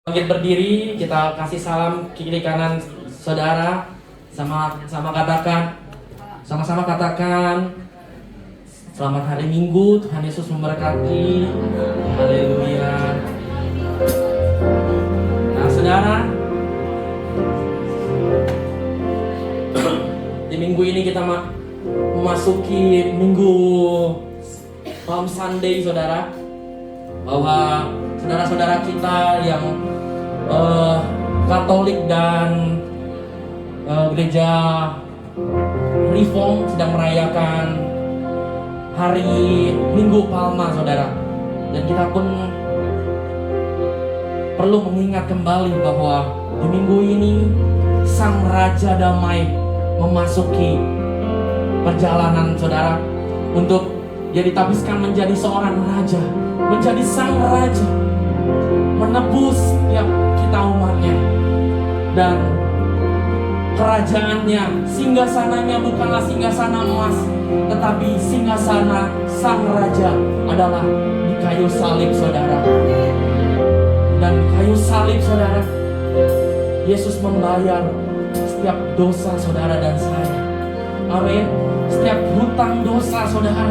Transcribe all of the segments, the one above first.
Bangkit berdiri, kita kasih salam kiri kanan saudara, sama-sama katakan selamat hari Minggu, Tuhan Yesus memberkati. Haleluya. Nah saudara, di minggu ini kita memasuki minggu Palm Sunday saudara, bahwa saudara-saudara kita yang Katolik dan gereja Reform sedang merayakan hari Minggu Palma saudara. Dan kita pun perlu mengingat kembali bahwa di minggu ini Sang Raja Damai memasuki perjalanan saudara, untuk dia ditabiskan menjadi seorang raja, menjadi sang raja, menebus setiap kita umatnya. Dan kerajaannya, singgasananya bukanlah singgasana emas, tetapi singgasana sang raja adalah di kayu salib saudara. Dan kayu salib saudara, Yesus membayar setiap dosa saudara dan saya. Amin. Setiap hutang dosa saudara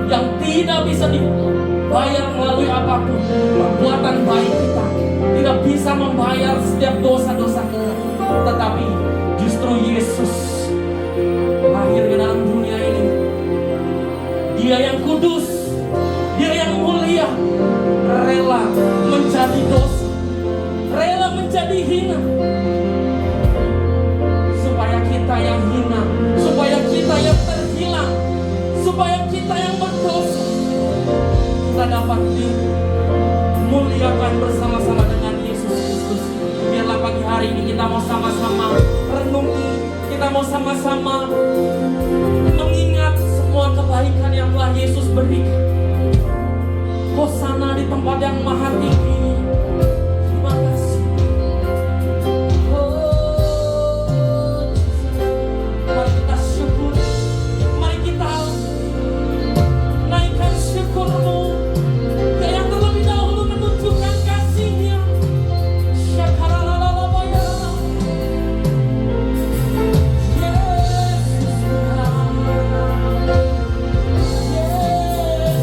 yang tidak bisa dibayar melalui apapun, perbuatan baik kita tidak bisa membayar setiap dosa-dosa kita. Tetapi justru Yesus lahir ke dalam dunia ini. Dia yang kudus, Dia yang mulia, rela menjadi dosa, rela menjadi hina, supaya kita yang hina, supaya kita yang terhilang, supaya kita yang berdosa, kita dapat dimuliakan bersama-sama dengan Yesus Kristus. Biarlah pagi hari ini kita mau sama-sama renungi, kita mau sama-sama mengingat semua kebaikan yang telah Yesus berikan. Hosana di tempat yang maha tinggi. Terima kasih. Mari kita syukur, mari kita naikkan syukur-Mu, Dia yang terlebih dahulu menunjukkan kasih-Nya. Syakaralalabaya. Yesus Tuhan, Yesus,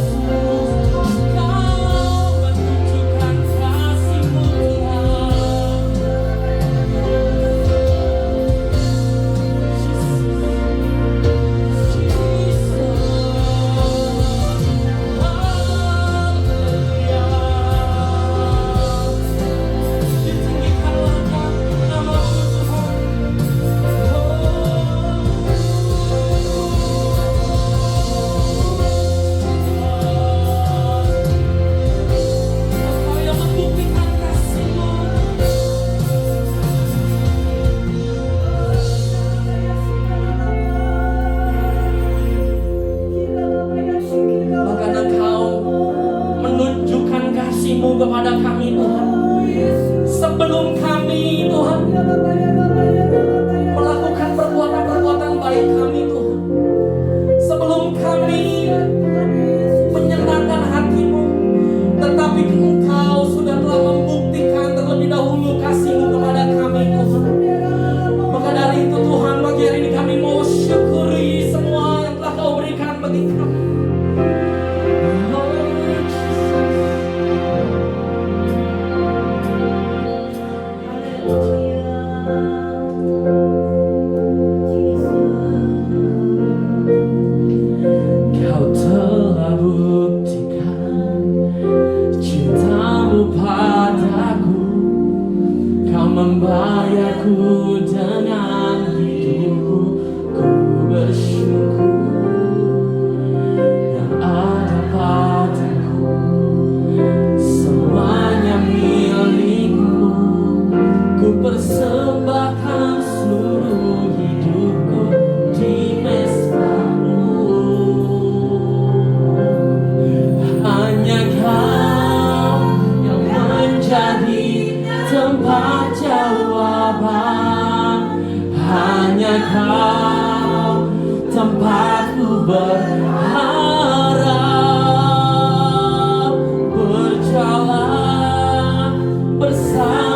Kau menunjukkan kasih-Mu Tuhan. Bahkan Engkau menunjukkan kasih-Mu kepada kami Tuhan, sebelum kami Tuhan melakukan perbuatan-perbuatan baik kami Tuhan, sebelum kami menyenangkan hati-Mu, tetapi Engkau sudah telah membuktikan terlebih dahulu kasih-Mu kepada kami Tuhan. Maka dari itu Tuhan, pagi hari ini kami mau syukuri semua yang telah Kau berikan bagi kami. Kau telah buktikan cinta-Mu padaku, Kau membayarku dengan hidupku. Ku bersyukur yang ada padaku, semuanya milik-Mu. Ku persembahkan seluruh hidupku di mesbah-Mu. Hanya Kau yang menjadi tempat jawaban, hanya Kau tempatku berharap, berjalan bersama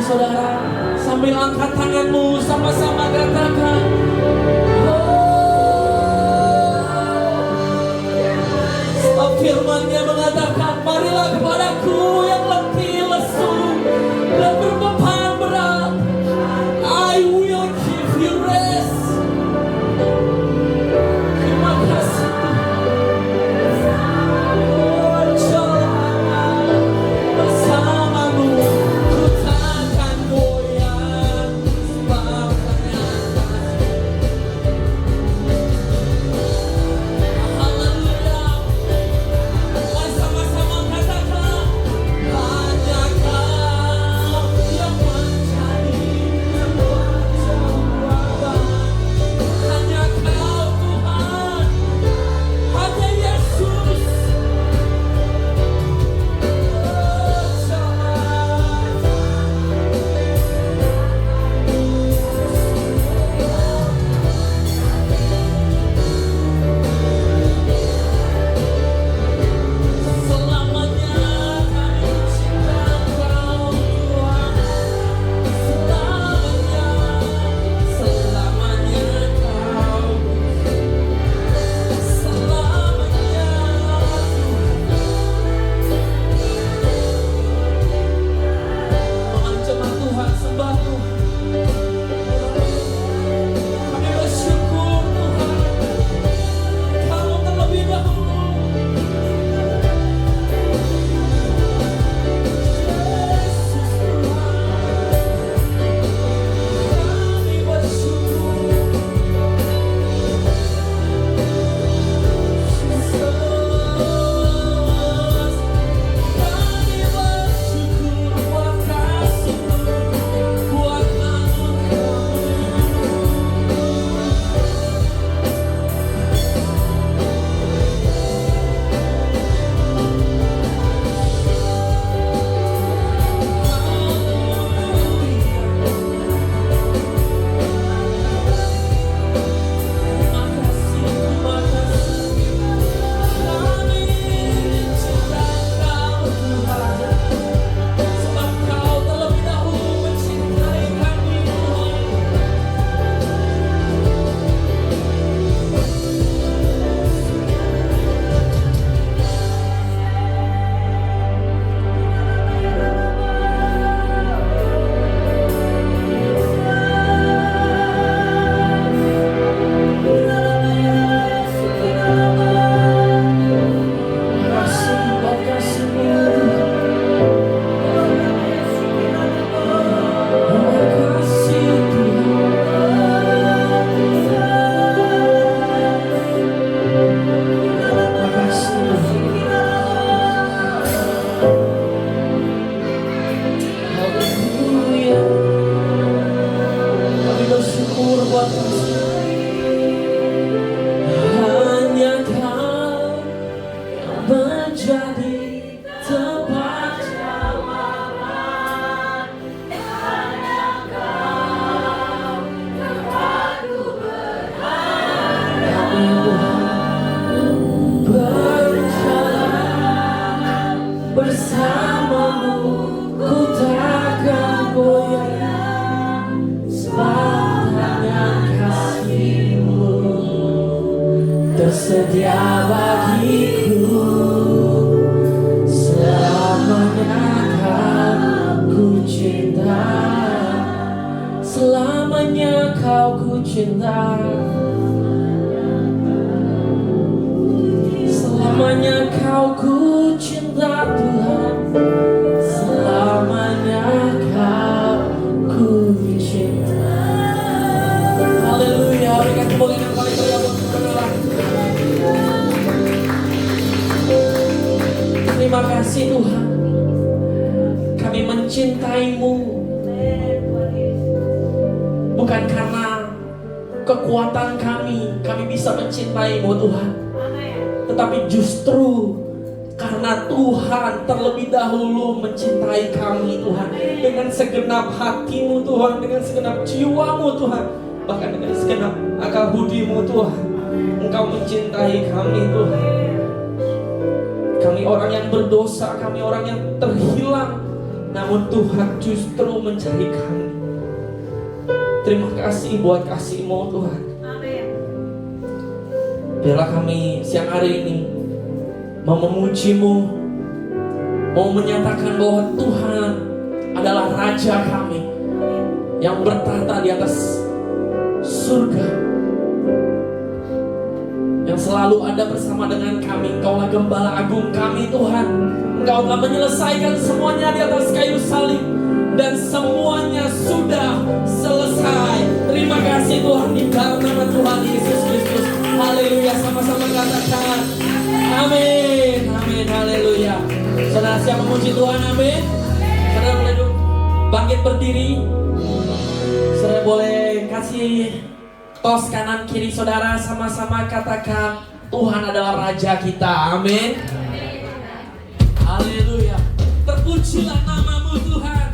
saudara. Sambil angkat tanganmu, sama-sama katakan, sebab firman-Nya mengatakan, marilah kepadaku yang letih, lesu, dan berbeban berat, I will give you rest. Terima kasih Tuhan. Jalan bersamamu, ku takkan goyah, sebab haleluya. Mari sama-sama katakan, hanya Kau yang menjadi tempat jawaban. Hanya Kau Tuhan, hanya Yesus. Selamanya kami cinta Kau Tuhan. Selamanya Kau, selamanya mengancam Tuhan, sembah Tuhan. Kami bersyukur Tuhan, Kau terlebih dahulu. Yesus Tuhan, kami bersyukur. Kami bersyukur buat kasih-Mu, buat sebab Kau terlebih dahulu mencintai kami Tuhan. Kasih buat kasih-Mu Tuhan. Kasih Tuhan. Kasih Haleluya. Kami bersyukur buat kasih. Hanya Kau yang menjadi tempat jawaban. Hanya Kau tempat ku berharap. Berjalan bersamamu, ku takkan goyah, sebab hanya kasih-Mu tersedia bagiku. Selamanya Kau ku cinta, selamanya Kau ku cinta, selamanya Kau ku cinta Tuhan. Selamanya Kau ku cinta. Haleluya. Berikan kemuliaan yang paling meriah buat Saudara. Terima kasih Tuhan, kami mencintai-Mu bukan karena kekuatan kami bisa mencintai-Mu Tuhan, tetapi justru karena Tuhan terlebih dahulu mencintai kami Tuhan, dengan segenap hati-Mu Tuhan, dengan segenap jiwa-Mu Tuhan, bahkan dengan segenap akal budi-Mu Tuhan. Engkau mencintai kami Tuhan. Kami orang yang berdosa, kami orang yang terhilang, namun Tuhan justru mencari kami. Terima kasih buat kasih-Mu Tuhan. Amin. Biarlah kami siang hari ini mau memuji-Mu, mau menyatakan bahwa Tuhan adalah Raja kami yang bertahta di atas surga, yang selalu ada bersama dengan kami. Engkaulah Gembala Agung kami Tuhan. Engkau telah menyelesaikan semuanya di atas kayu salib, dan semuanya sudah selesai. Terima kasih Tuhan, di dalam nama Tuhan Yesus Kristus. Haleluya, sama-sama katakan amin, amin, haleluya. Saudara siap memuji Tuhan, amin. Saudara boleh bangkit berdiri. Saudara boleh kasih tos kanan kiri saudara, sama-sama katakan Tuhan adalah Raja kita, amin. Haleluya, terpujilah nama-Mu Tuhan.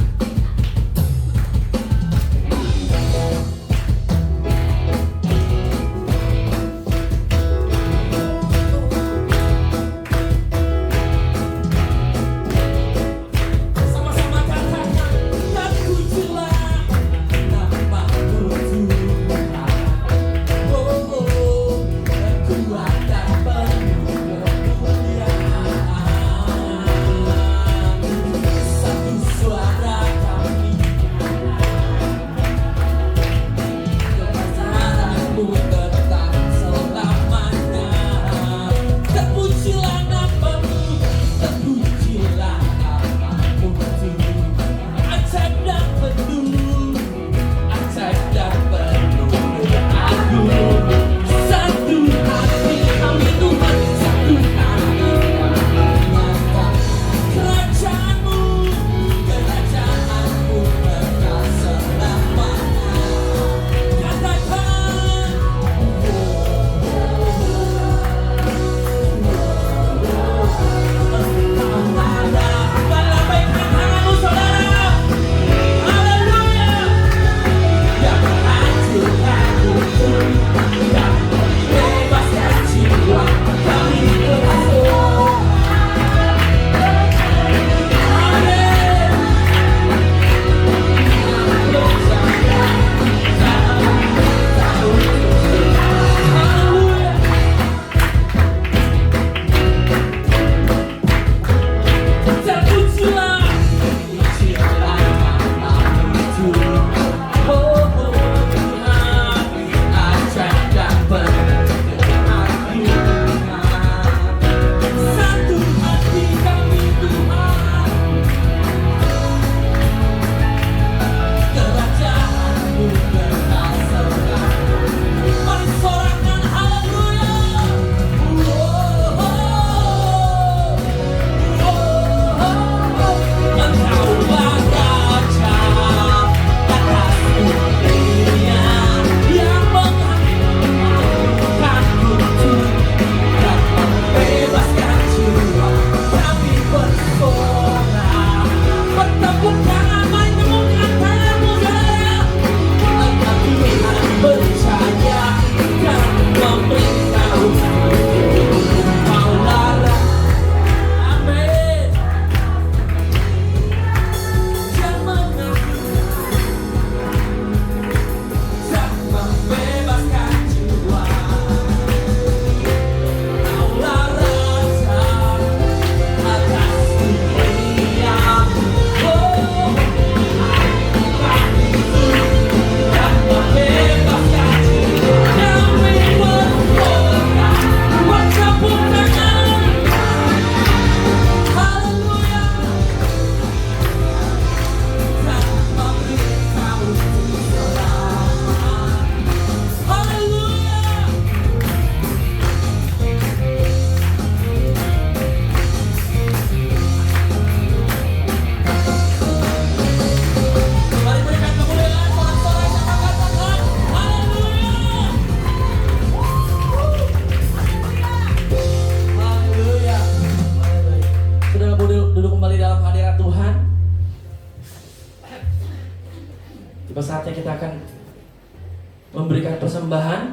Saatnya kita akan memberikan persembahan.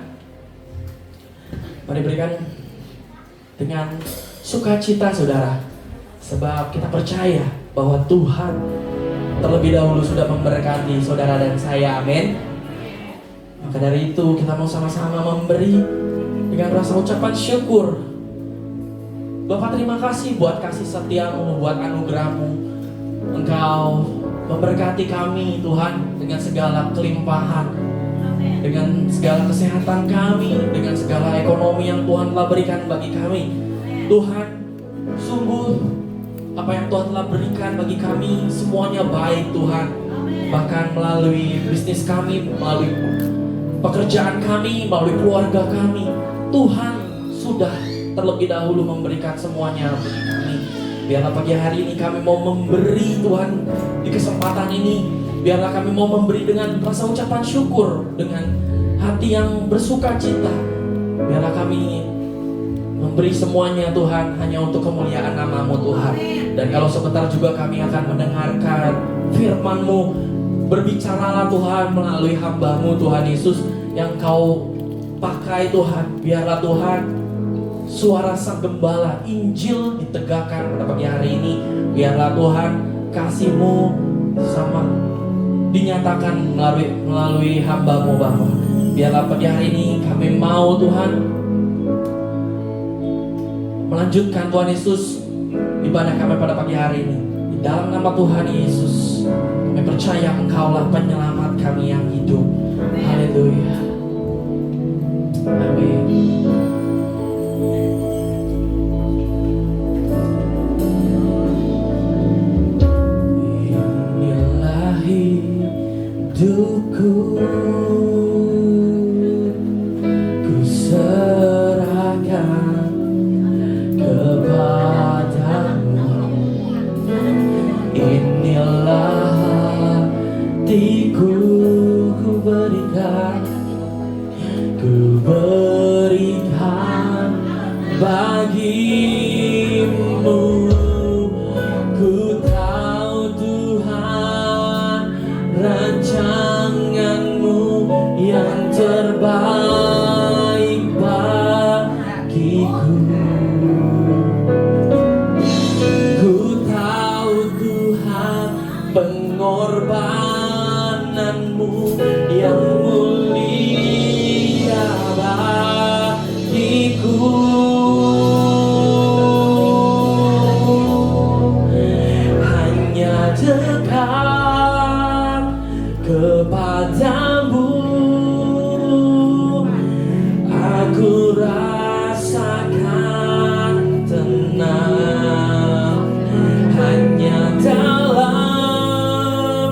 Mari berikan dengan sukacita saudara, sebab kita percaya bahwa Tuhan terlebih dahulu sudah memberkati saudara dan saya. Amin. Maka dari itu kita mau sama-sama memberi dengan rasa ucapan syukur. Bapak, terima kasih buat kasih setiamu, buat anugerahmu. Engkau memberkati kami Tuhan dengan segala kelimpahan, dengan segala kesehatan kami, dengan segala ekonomi yang Tuhan telah berikan bagi kami. Tuhan, sungguh apa yang Tuhan telah berikan bagi kami semuanya baik Tuhan. Bahkan melalui bisnis kami, melalui pekerjaan kami, melalui keluarga kami, Tuhan sudah terlebih dahulu memberikan semuanya bagi kami. Biarlah pagi hari ini kami mau memberi Tuhan di kesempatan ini. Biarlah kami mau memberi dengan rasa ucapan syukur, dengan hati yang bersuka cita. Biarlah kami memberi semuanya Tuhan hanya untuk kemuliaan nama-Mu Tuhan. Dan kalau sebentar juga kami akan mendengarkan firman-Mu, berbicaralah Tuhan melalui hamba-Mu Tuhan Yesus yang Kau pakai Tuhan. Biarlah Tuhan suara sang gembala, Injil ditegakkan pada pagi hari ini. Biarlah Tuhan kasih-Mu sama dinyatakan melalui hamba-Mu Bapa. Biarlah pagi hari ini kami mau Tuhan melanjutkan Tuhan Yesus ibadah kami pada pagi hari ini. Di dalam nama Tuhan Yesus kami percaya Engkaulah penyelamat kami yang hidup. Haleluya. Amin. Inilah hidupku, ku serahkan kepadamu. Inilah hatiku, ku berikan bagimu. Ku tahu Tuhan rancangan-Mu yang terbaik bagiku. Ku tahu Tuhan pengorbanan-Mu yang mulia bagiku. Hanya dekat kepadamu aku rasakan tenang. Hanya dalam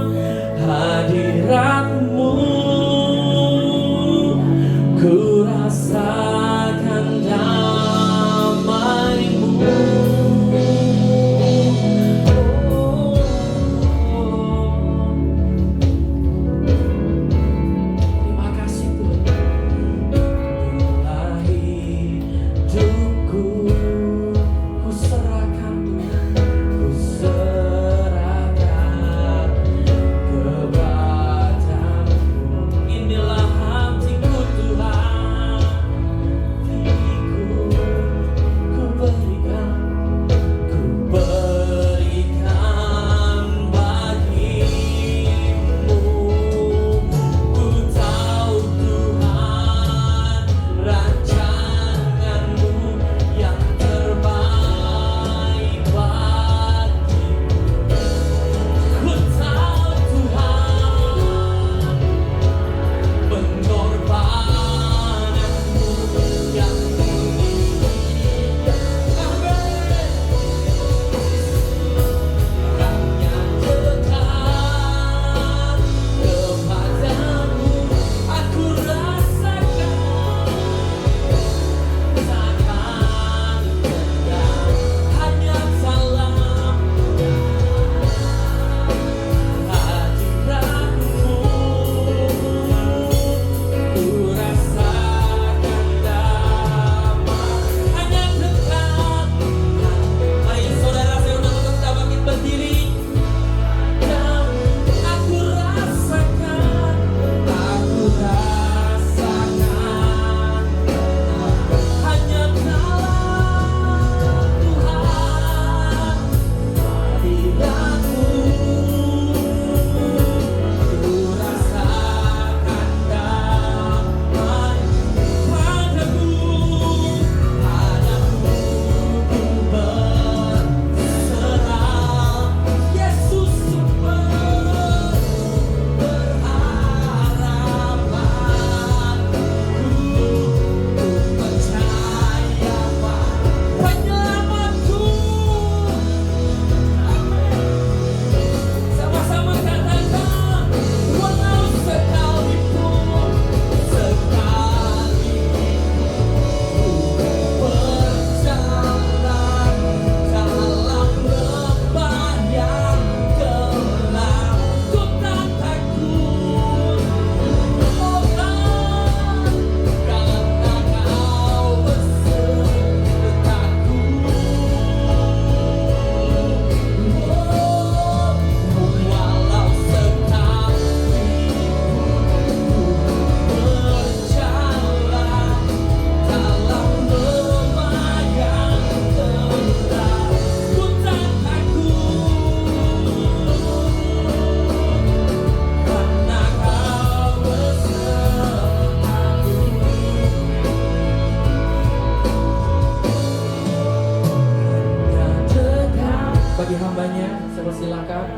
bagi hambanya, silakan.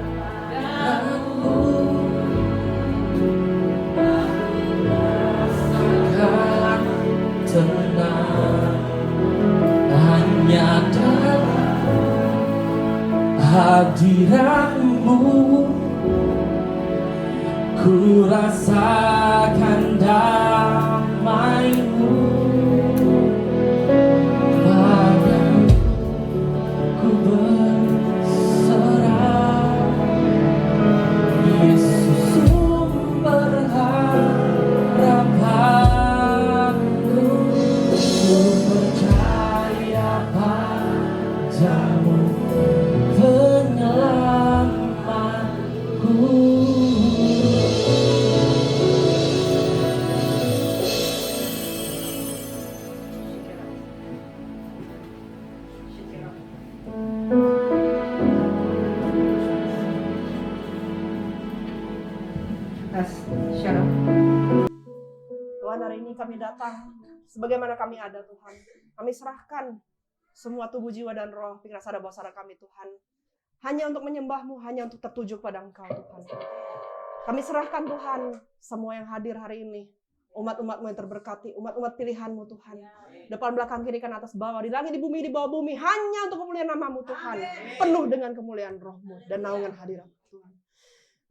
Rasakan tenang hanya dalam hadiratmu, ku rasakan damai-Mu. Padamu ku berserah, Yesus sumber harapanku. Ku percaya padamu, penyelamatku. Shalom. Tuhan, hari ini kami datang sebagaimana kami ada, Tuhan. Kami serahkan semua tubuh, jiwa, dan roh, pikiran, sadar, bawah sadar kami, Tuhan. Hanya untuk menyembah-Mu, hanya untuk tertuju pada Engkau, Tuhan. Kami serahkan, Tuhan, semua yang hadir hari ini. Umat-umat-Mu yang terberkati, umat-umat pilihan-Mu, Tuhan. Depan, belakang, kiri, kanan, atas, bawah, di langit, di bumi, di bawah bumi. Hanya untuk kemuliaan nama-Mu, Tuhan. Penuh dengan kemuliaan roh-Mu dan naungan hadirat, Tuhan.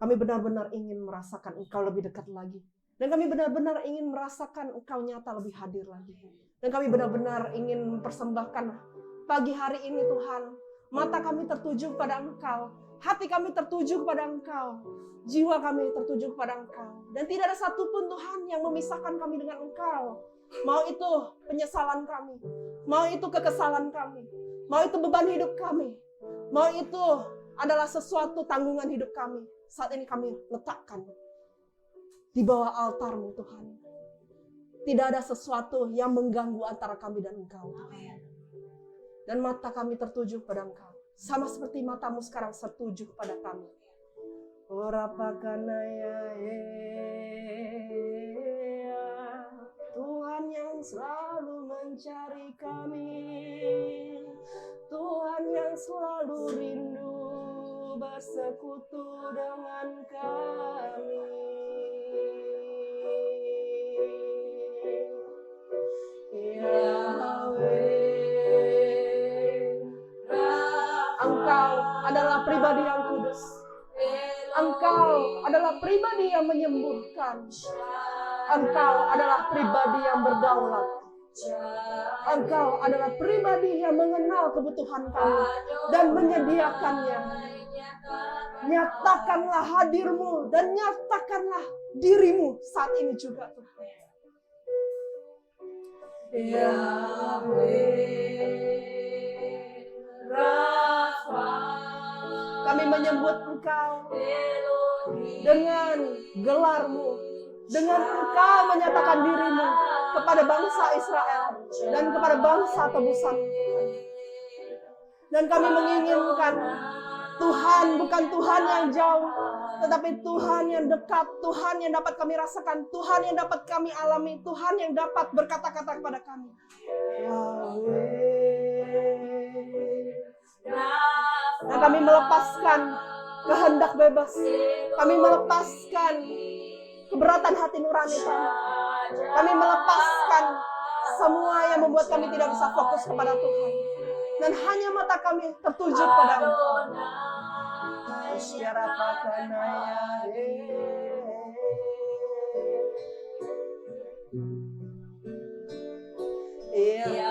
Kami benar-benar ingin merasakan Engkau lebih dekat lagi. Dan kami benar-benar ingin merasakan Engkau nyata lebih hadir lagi. Dan kami benar-benar ingin mempersembahkan pagi hari ini, Tuhan. Mata kami tertuju kepada Engkau. Hati kami tertuju kepada Engkau. Jiwa kami tertuju kepada Engkau. Dan tidak ada satupun, Tuhan, yang memisahkan kami dengan Engkau. Mau itu penyesalan kami. Mau itu kekesalan kami. Mau itu beban hidup kami. Mau itu adalah sesuatu tanggungan hidup kami. Saat ini kami letakkan di bawah altar-Mu, Tuhan. Tidak ada sesuatu yang mengganggu antara kami dan Engkau. Dan mata kami tertuju pada Engkau. Sama seperti mata-Mu sekarang tertuju kepada kami. Tuhan yang selalu mencari kami. Tuhan yang selalu rindu bersekutu dengan kami. Yahweh, Engkau adalah pribadi yang kudus. Engkau adalah pribadi yang menyembuhkan. Engkau adalah pribadi yang berdaulat. Engkau adalah pribadi yang mengenal kebutuhan kami dan menyediakannya. Nyatakanlah hadir-Mu dan nyatakanlah diri-Mu saat ini juga, Tuhan. Kami menyebut Engkau dengan gelar-Mu, dengan Engkau menyatakan diri-Mu kepada bangsa Israel dan kepada bangsa tebusan. Dan kami menginginkan Tuhan bukan Tuhan yang jauh, tetapi Tuhan yang dekat, Tuhan yang dapat kami rasakan, Tuhan yang dapat kami alami, Tuhan yang dapat berkata-kata kepada kami. Dan kami melepaskan kehendak bebas, kami melepaskan keberatan hati nurani kami. Kami melepaskan semua yang membuat kami tidak bisa fokus kepada Tuhan. Dan hanya mata kami tertuju pada Engkau.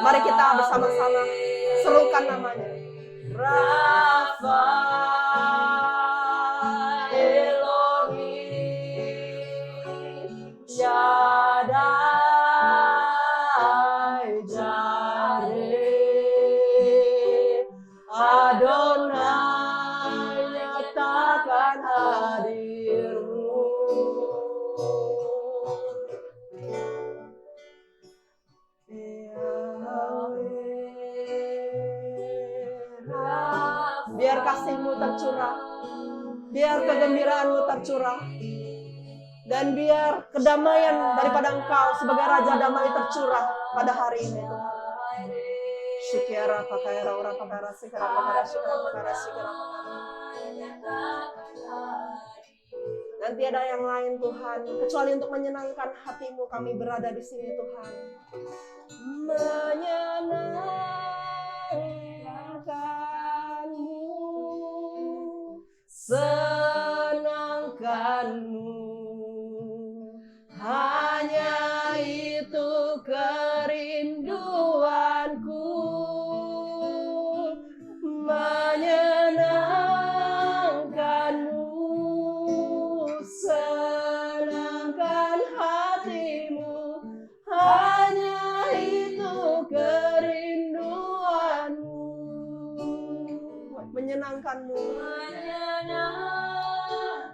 Mari kita bersama-sama serukan namanya. Rafa Elohim Shaddai Jireh Adonai, nyatakan hadir-Mu. Biar kasih-Mu tercurah, biar kegembiraan-Mu tercurah, dan biar kedamaian daripada Engkau sebagai Raja Damai tercurah pada hari ini, Tuhan. Shikiara pakara ora pakara sikara pakara shikara pakara shikara pakara. Dan tiada yang lain Tuhan, kecuali untuk menyenangkan hatimu kami berada di sini Tuhan. Menyenangkanmu, senangkanmu, hanya itu kerinduanku. Menyenangkanmu, senangkan hatimu, hanya itu kerinduanmu. Menyenangkanmu.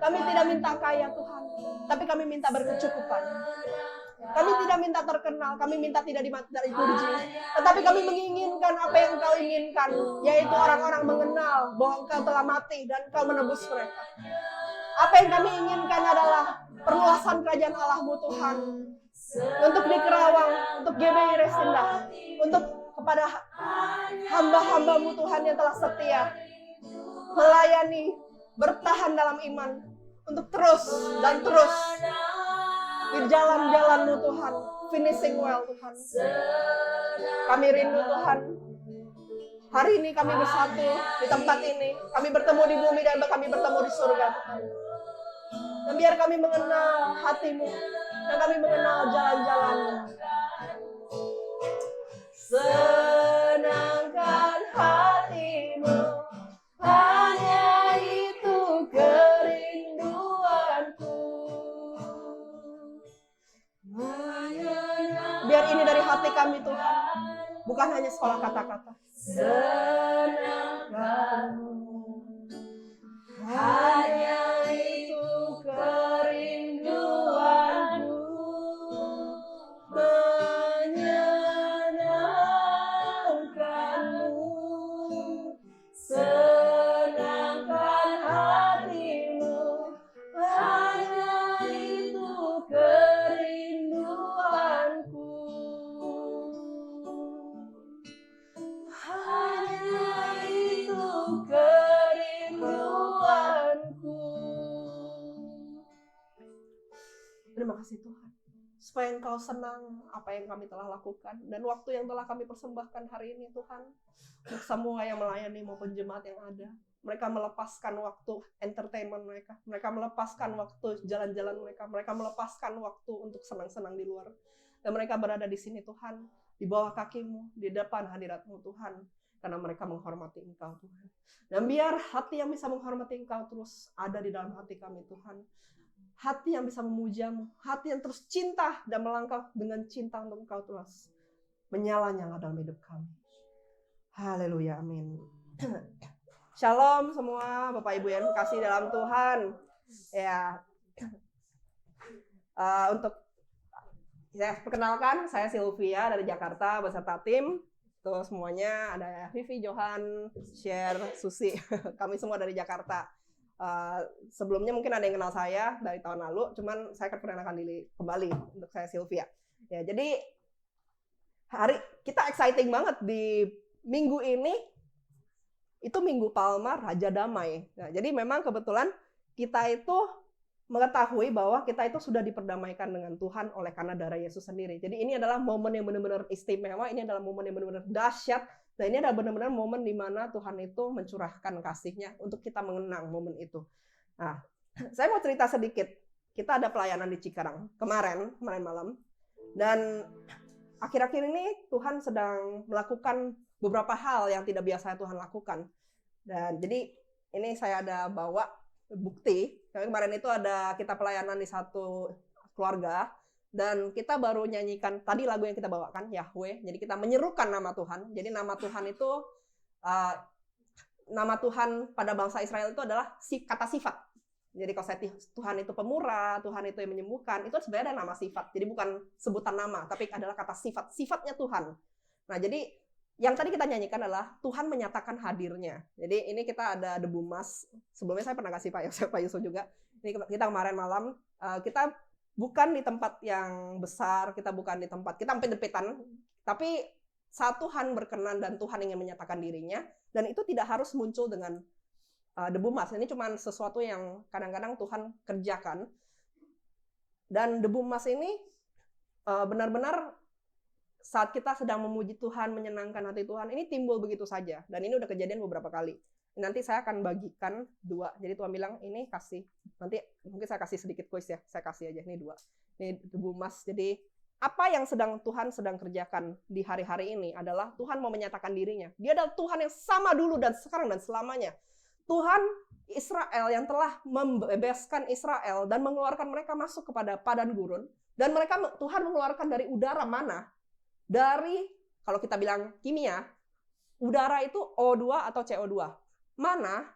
Kami tidak minta kaya Tuhan, tapi kami minta berkecukupan. Kami tidak minta terkenal, kami minta tidak dipuji. Tetapi kami menginginkan apa yang Engkau inginkan, yaitu orang-orang mengenal bahwa Engkau telah mati dan Engkau menebus mereka. Apa yang kami inginkan adalah perluasan kerajaan Allah-Mu Tuhan. Untuk di Kerawang, untuk GBI Resinda, untuk kepada hamba-hamba-Mu Tuhan yang telah setia, melayani, bertahan dalam iman, untuk terus dan terus di jalan-jalan-Mu Tuhan, finishing well Tuhan. Kami rindu Tuhan, hari ini kami bersatu di tempat ini, kami bertemu di bumi dan kami bertemu di surga Tuhan. Dan biar kami mengenal hati-Mu, dan kami mengenal jalan-jalan-Mu. Senangkan hatimu, hanya itu kerinduanku. Biar ini dari hati kami Tuhan, bukan hanya sekolah kata-kata. Senangkanmu, hanya itu kerinduanku. Menyenangkanmu, senangkan hatimu, hanya itu kerinduanku. Hanya itu kerinduanku. Terima kasih Tuhan, supaya Engkau senang apa yang kami telah lakukan dan waktu yang telah kami persembahkan hari ini Tuhan, untuk semua yang melayani maupun jemaat yang ada. Mereka melepaskan waktu entertainment mereka, mereka melepaskan waktu jalan-jalan mereka, mereka melepaskan waktu untuk senang-senang di luar. Dan mereka berada di sini Tuhan, di bawah kaki-Mu, di depan hadirat-Mu Tuhan, karena mereka menghormati Engkau Tuhan. Dan biar hati yang bisa menghormati Engkau terus ada di dalam hati kami Tuhan. Hati yang bisa memuja-Mu, hati yang terus cinta dan melangkah dengan cinta untuk Engkau terus menyala-nyala dalam hidup kami. Haleluya, amin. Shalom semua Bapak Ibu yang kasih dalam Tuhan. Ya, untuk saya perkenalkan, saya Sylvia dari Jakarta beserta tim. Tuh semuanya ada Vivi, Johan, Share, Susi. Kami semua dari Jakarta. Sebelumnya mungkin ada yang kenal saya dari tahun lalu, cuman saya akan perkenalkan diri kembali. Untuk saya Sylvia. Ya, jadi hari kita exciting banget di minggu ini. Itu Minggu Palma Raja Damai. Nah, jadi memang kebetulan kita itu mengetahui bahwa kita itu sudah diperdamaikan dengan Tuhan oleh karena darah Yesus sendiri. Jadi ini adalah momen yang benar-benar istimewa, ini adalah momen yang benar-benar dahsyat, dan ini adalah benar-benar momen di mana Tuhan itu mencurahkan kasih-Nya untuk kita mengenang momen itu. Nah, saya mau cerita sedikit. Kita ada pelayanan di Cikarang kemarin malam, dan akhir-akhir ini Tuhan sedang melakukan beberapa hal yang tidak biasa Tuhan lakukan. Dan jadi ini saya ada bawa bukti. Kemarin itu ada kita pelayanan di satu keluarga dan kita baru nyanyikan tadi lagu yang kita bawakan Yahweh. Jadi kita menyerukan nama Tuhan. Jadi nama Tuhan itu nama Tuhan pada bangsa Israel itu adalah kata sifat. Jadi kalau saya Tuhan itu pemurah, Tuhan itu yang menyembuhkan, itu sebenarnya ada nama sifat. Jadi bukan sebutan nama, tapi adalah kata sifat. Sifatnya Tuhan. Nah, jadi yang tadi kita nyanyikan adalah Tuhan menyatakan hadirnya. Jadi ini kita ada debu emas. Sebelumnya saya pernah kasih Pak Yusuf juga. Ini kita kemarin malam, kita bukan di tempat yang besar, kita bukan di tempat, kita hampir depetan. Tapi saat Tuhan berkenan dan Tuhan ingin menyatakan dirinya, dan itu tidak harus muncul dengan debu emas. Ini cuma sesuatu yang kadang-kadang Tuhan kerjakan. Dan debu emas ini benar-benar saat kita sedang memuji Tuhan, menyenangkan hati Tuhan, ini timbul begitu saja. Dan ini udah kejadian beberapa kali. Nanti saya akan bagikan 2. Jadi Tuhan bilang, ini kasih. Nanti mungkin saya kasih sedikit quiz ya. Saya kasih aja, ini 2. Ini debu emas. Jadi apa yang Tuhan sedang kerjakan di hari-hari ini adalah Tuhan mau menyatakan dirinya. Dia adalah Tuhan yang sama dulu dan sekarang dan selamanya. Tuhan Israel yang telah membebaskan Israel dan mengeluarkan mereka masuk kepada padang gurun. Dan Tuhan mengeluarkan dari udara mana? Dari, kalau kita bilang kimia, udara itu O2 atau CO2. Mana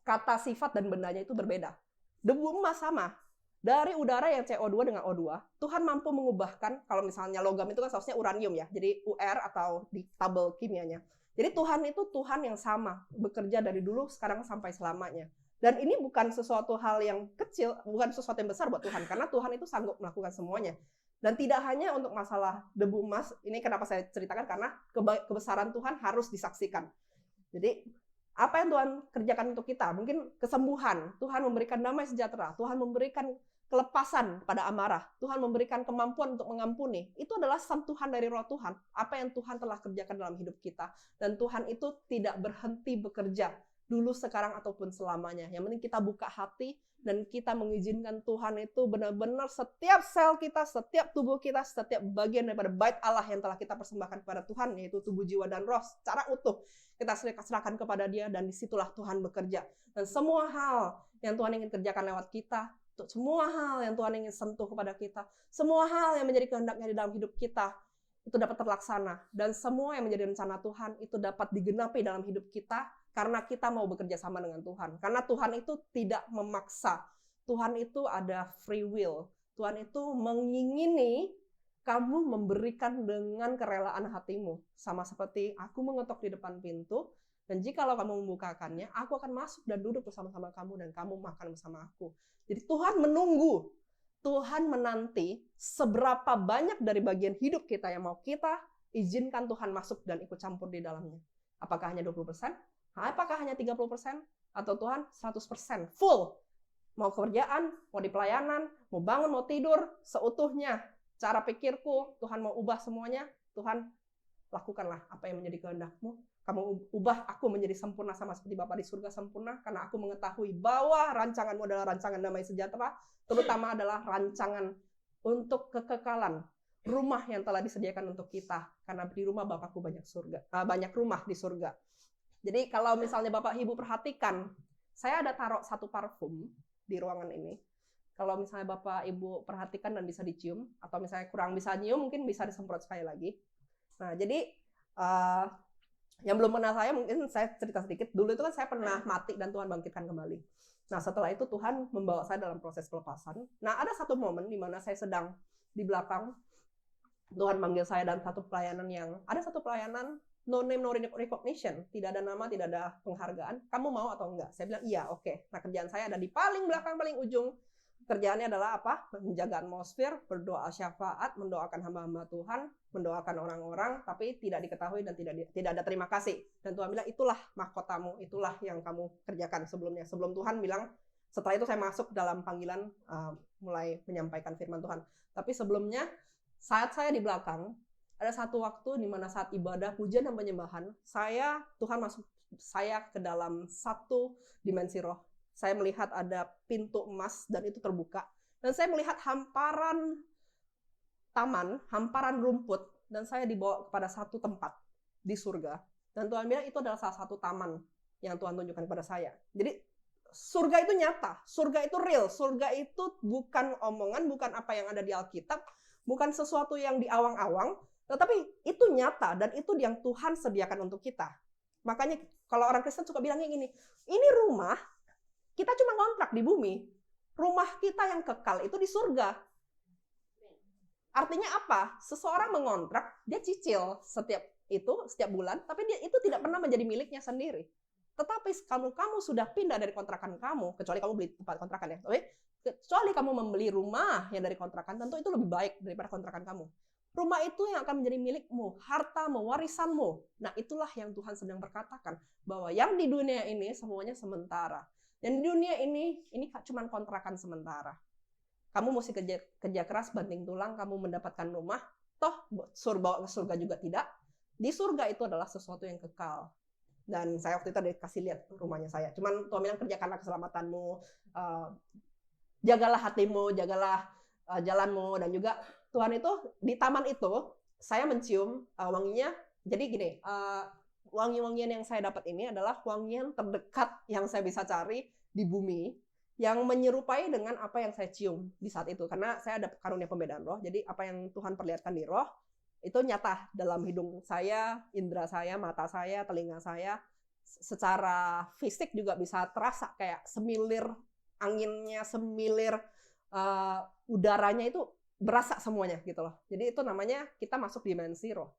kata sifat dan bendanya itu berbeda. Debu emas sama. Dari udara yang CO2 dengan O2, Tuhan mampu mengubahkan, kalau misalnya logam itu kan seharusnya uranium ya, jadi UR atau di tabel kimianya. Jadi Tuhan itu Tuhan yang sama, bekerja dari dulu, sekarang sampai selamanya. Dan ini bukan sesuatu hal yang kecil, bukan sesuatu yang besar buat Tuhan, karena Tuhan itu sanggup melakukan semuanya. Dan tidak hanya untuk masalah debu emas, ini kenapa saya ceritakan, karena kebesaran Tuhan harus disaksikan. Jadi apa yang Tuhan kerjakan untuk kita? Mungkin kesembuhan, Tuhan memberikan damai sejahtera, Tuhan memberikan kelepasan pada amarah, Tuhan memberikan kemampuan untuk mengampuni. Itu adalah sentuhan dari roh Tuhan, apa yang Tuhan telah kerjakan dalam hidup kita. Dan Tuhan itu tidak berhenti bekerja, dulu, sekarang, ataupun selamanya. Yang penting kita buka hati, dan kita mengizinkan Tuhan itu benar-benar setiap sel kita, setiap tubuh kita, setiap bagian daripada bait Allah yang telah kita persembahkan kepada Tuhan, yaitu tubuh, jiwa, dan roh, secara utuh, kita serahkan kepada Dia, dan disitulah Tuhan bekerja. Dan semua hal yang Tuhan ingin kerjakan lewat kita, semua hal yang Tuhan ingin sentuh kepada kita, semua hal yang menjadi kehendaknya di dalam hidup kita, itu dapat terlaksana. Dan semua yang menjadi rencana Tuhan itu dapat digenapi dalam hidup kita, karena kita mau bekerja sama dengan Tuhan. Karena Tuhan itu tidak memaksa. Tuhan itu ada free will. Tuhan itu mengingini kamu memberikan dengan kerelaan hatimu. Sama seperti aku mengetok di depan pintu, dan jikalau kamu membukakannya, aku akan masuk dan duduk bersama-sama kamu, dan kamu makan bersama aku. Jadi Tuhan menunggu, Tuhan menanti seberapa banyak dari bagian hidup kita yang mau kita izinkan Tuhan masuk dan ikut campur di dalamnya. Apakah hanya 20%? Apakah hanya 30%? Atau Tuhan 100%? Full. Mau kerjaan, mau di pelayanan, mau bangun, mau tidur, seutuhnya. Cara pikirku, Tuhan mau ubah semuanya. Tuhan, lakukanlah apa yang menjadi kehendak-Mu. Kamu ubah aku menjadi sempurna sama seperti Bapa di surga sempurna, karena aku mengetahui bahwa rancangan-Mu adalah rancangan damai sejahtera, terutama adalah rancangan untuk kekekalan, rumah yang telah disediakan untuk kita, karena di rumah Bapakku banyak rumah di surga. Jadi kalau misalnya Bapak Ibu perhatikan, saya ada taruh 1 parfum di ruangan ini. Kalau misalnya Bapak Ibu perhatikan dan bisa dicium, atau misalnya kurang bisa nyium, mungkin bisa disemprot sekali lagi. Nah, jadi yang belum kenal saya, mungkin saya cerita sedikit. Dulu itu kan saya pernah mati dan Tuhan bangkitkan kembali. Nah, setelah itu Tuhan membawa saya dalam proses pelepasan. Nah, ada satu momen di mana saya sedang di belakang, Tuhan manggil saya dalam satu pelayanan no name, no recognition. Tidak ada nama, tidak ada penghargaan. Kamu mau atau enggak? Saya bilang, iya, oke. Nah, kerjaan saya ada di paling belakang, paling ujung. Kerjaannya adalah apa? Menjaga atmosfer, berdoa syafaat, mendoakan hamba-hamba Tuhan, mendoakan orang-orang, tapi tidak diketahui dan tidak ada terima kasih. Dan Tuhan bilang, itulah mahkotamu, itulah yang kamu kerjakan sebelumnya. Sebelum Tuhan bilang, setelah itu saya masuk dalam panggilan mulai menyampaikan firman Tuhan. Tapi sebelumnya, saat saya di belakang, ada satu waktu di mana saat ibadah, pujian dan penyembahan, Tuhan masuk saya ke dalam satu dimensi roh. Saya melihat ada pintu emas dan itu terbuka. Dan saya melihat hamparan taman, hamparan rumput, dan saya dibawa kepada satu tempat di surga. Dan Tuhan bilang itu adalah salah satu taman yang Tuhan tunjukkan kepada saya. Jadi surga itu nyata, surga itu real, surga itu bukan omongan, bukan apa yang ada di Alkitab, bukan sesuatu yang di awang-awang, tetapi itu nyata dan itu yang Tuhan sediakan untuk kita. Makanya kalau orang Kristen suka bilangnya gini, ini rumah, kita cuma kontrak di bumi. Rumah kita yang kekal itu di surga. Artinya apa? Seseorang mengontrak, dia cicil setiap bulan, tapi dia itu tidak pernah menjadi miliknya sendiri. Tetapi kamu sudah pindah dari kontrakan kamu, kecuali kamu beli tempat kontrakan ya. Kecuali kamu membeli rumah yang dari kontrakan, tentu itu lebih baik daripada kontrakan kamu. Rumah itu yang akan menjadi milikmu, hartamu, warisanmu. Nah, itulah yang Tuhan sedang berkatakan, bahwa yang di dunia ini semuanya sementara. Dan di dunia ini cuma kontrakan sementara. Kamu mesti kerja keras, banting tulang, kamu mendapatkan rumah, toh bawa ke surga juga tidak. Di surga itu adalah sesuatu yang kekal. Dan saya waktu itu ada kasih lihat rumahnya saya. Cuman Tuhan bilang, kerjakanlah keselamatanmu, jagalah hatimu, jagalah jalanmu, dan juga Tuhan itu di taman itu saya mencium wanginya. Jadi gini, wangi-wangian yang saya dapat ini adalah wangian terdekat yang saya bisa cari di bumi, yang menyerupai dengan apa yang saya cium di saat itu. Karena saya ada karunia pembedaan roh, jadi apa yang Tuhan perlihatkan di roh itu nyata dalam hidung saya, indera saya, mata saya, telinga saya. Secara fisik juga bisa terasa kayak semilir anginnya, semilir udaranya itu berasa semuanya gitu loh. Jadi itu namanya kita masuk dimensi roh.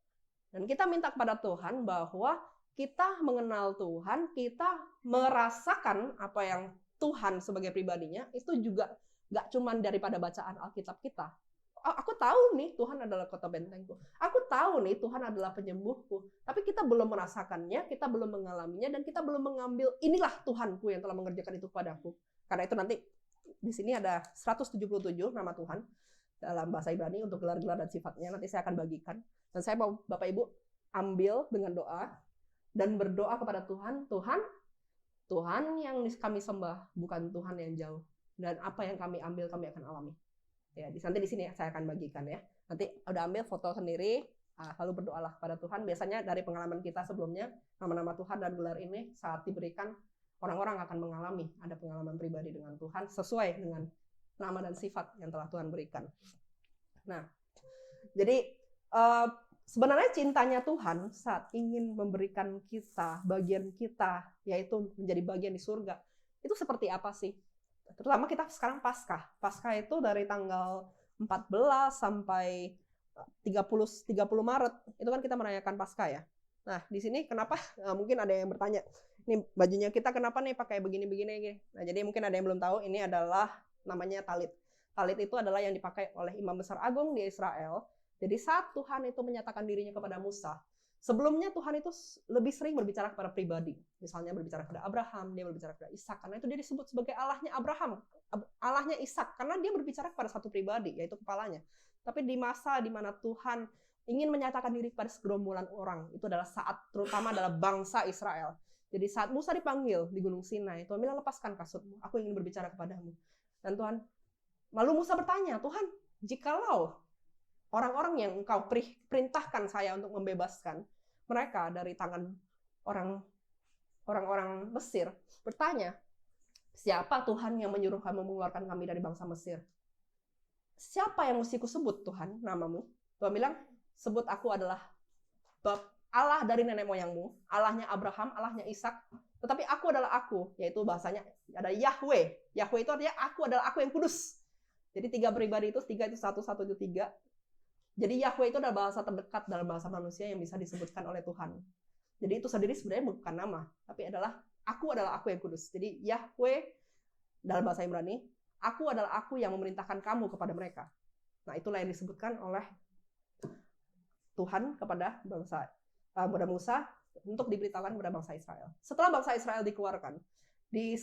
Dan kita minta kepada Tuhan bahwa kita mengenal Tuhan, kita merasakan apa yang Tuhan sebagai pribadinya, itu juga gak cuman daripada bacaan Alkitab kita. Aku tahu nih Tuhan adalah kota bentengku. Aku tahu nih Tuhan adalah penyembuhku. Tapi kita belum merasakannya, kita belum mengalaminya, dan kita belum mengambil inilah Tuhanku yang telah mengerjakan itu padaku. Karena itu nanti di sini ada 177 nama Tuhan dalam bahasa Ibrani untuk gelar-gelar dan sifatnya. Nanti saya akan bagikan. Dan saya mau Bapak Ibu ambil dengan doa dan berdoa kepada Tuhan. Tuhan yang kami sembah bukan Tuhan yang jauh. Dan apa yang kami ambil kami akan alami. Ya, nanti di sini saya akan bagikan ya. Nanti udah ambil foto sendiri, lalu berdoalah kepada Tuhan. Biasanya dari pengalaman kita sebelumnya, nama-nama Tuhan dan gelar ini saat diberikan, orang-orang akan mengalami ada pengalaman pribadi dengan Tuhan sesuai dengan nama dan sifat yang telah Tuhan berikan. Nah, jadi sebenarnya cintanya Tuhan saat ingin memberikan kita, bagian kita, yaitu menjadi bagian di surga, itu seperti apa sih? Terutama kita sekarang Paskah. Paskah itu dari tanggal 14 sampai 30 Maret, itu kan kita merayakan Paskah ya. Nah, di sini kenapa? Mungkin ada yang bertanya, ini bajunya kita kenapa nih pakai begini-begini? Nah, jadi mungkin ada yang belum tahu, ini adalah namanya talit. Talit itu adalah yang dipakai oleh Imam Besar Agung di Israel. Jadi saat Tuhan itu menyatakan dirinya kepada Musa, sebelumnya Tuhan itu lebih sering berbicara kepada pribadi. Misalnya berbicara kepada Abraham, dia berbicara kepada Ishak. Karena itu dia disebut sebagai Allahnya Abraham, Allahnya Ishak. Karena dia berbicara kepada satu pribadi, yaitu kepalanya. Tapi di masa di mana Tuhan ingin menyatakan diri kepada segerombolan orang, itu adalah saat terutama adalah bangsa Israel. Jadi saat Musa dipanggil di Gunung Sinai, Tuhan bilang, lepaskan kasutmu, aku ingin berbicara kepadamu. Dan Tuhan, lalu Musa bertanya, Tuhan, jikalau orang-orang yang engkau perintahkan saya untuk membebaskan mereka dari tangan orang-orang Mesir, bertanya, siapa Tuhan yang menyuruh kamu mengeluarkan kami dari bangsa Mesir? Siapa yang mesti kusebut Tuhan namamu? Tuhan bilang, sebut aku adalah Allah dari nenek moyangmu, Allahnya Abraham, Allahnya Ishak, tetapi aku adalah aku, yaitu bahasanya ada Yahweh. Yahweh itu artinya aku adalah aku yang kudus. Jadi 3 pribadi itu, 3 itu 1, 1 itu 3. Jadi Yahweh itu adalah bahasa terdekat dalam bahasa manusia yang bisa disebutkan oleh Tuhan. Jadi itu sendiri sebenarnya bukan nama, tapi adalah aku yang kudus. Jadi Yahweh dalam bahasa Ibrani, aku adalah aku yang memerintahkan kamu kepada mereka. Nah, itulah yang disebutkan oleh Tuhan kepada kepada Musa untuk diberitakan kepada bangsa Israel. Setelah bangsa Israel dikeluarkan, di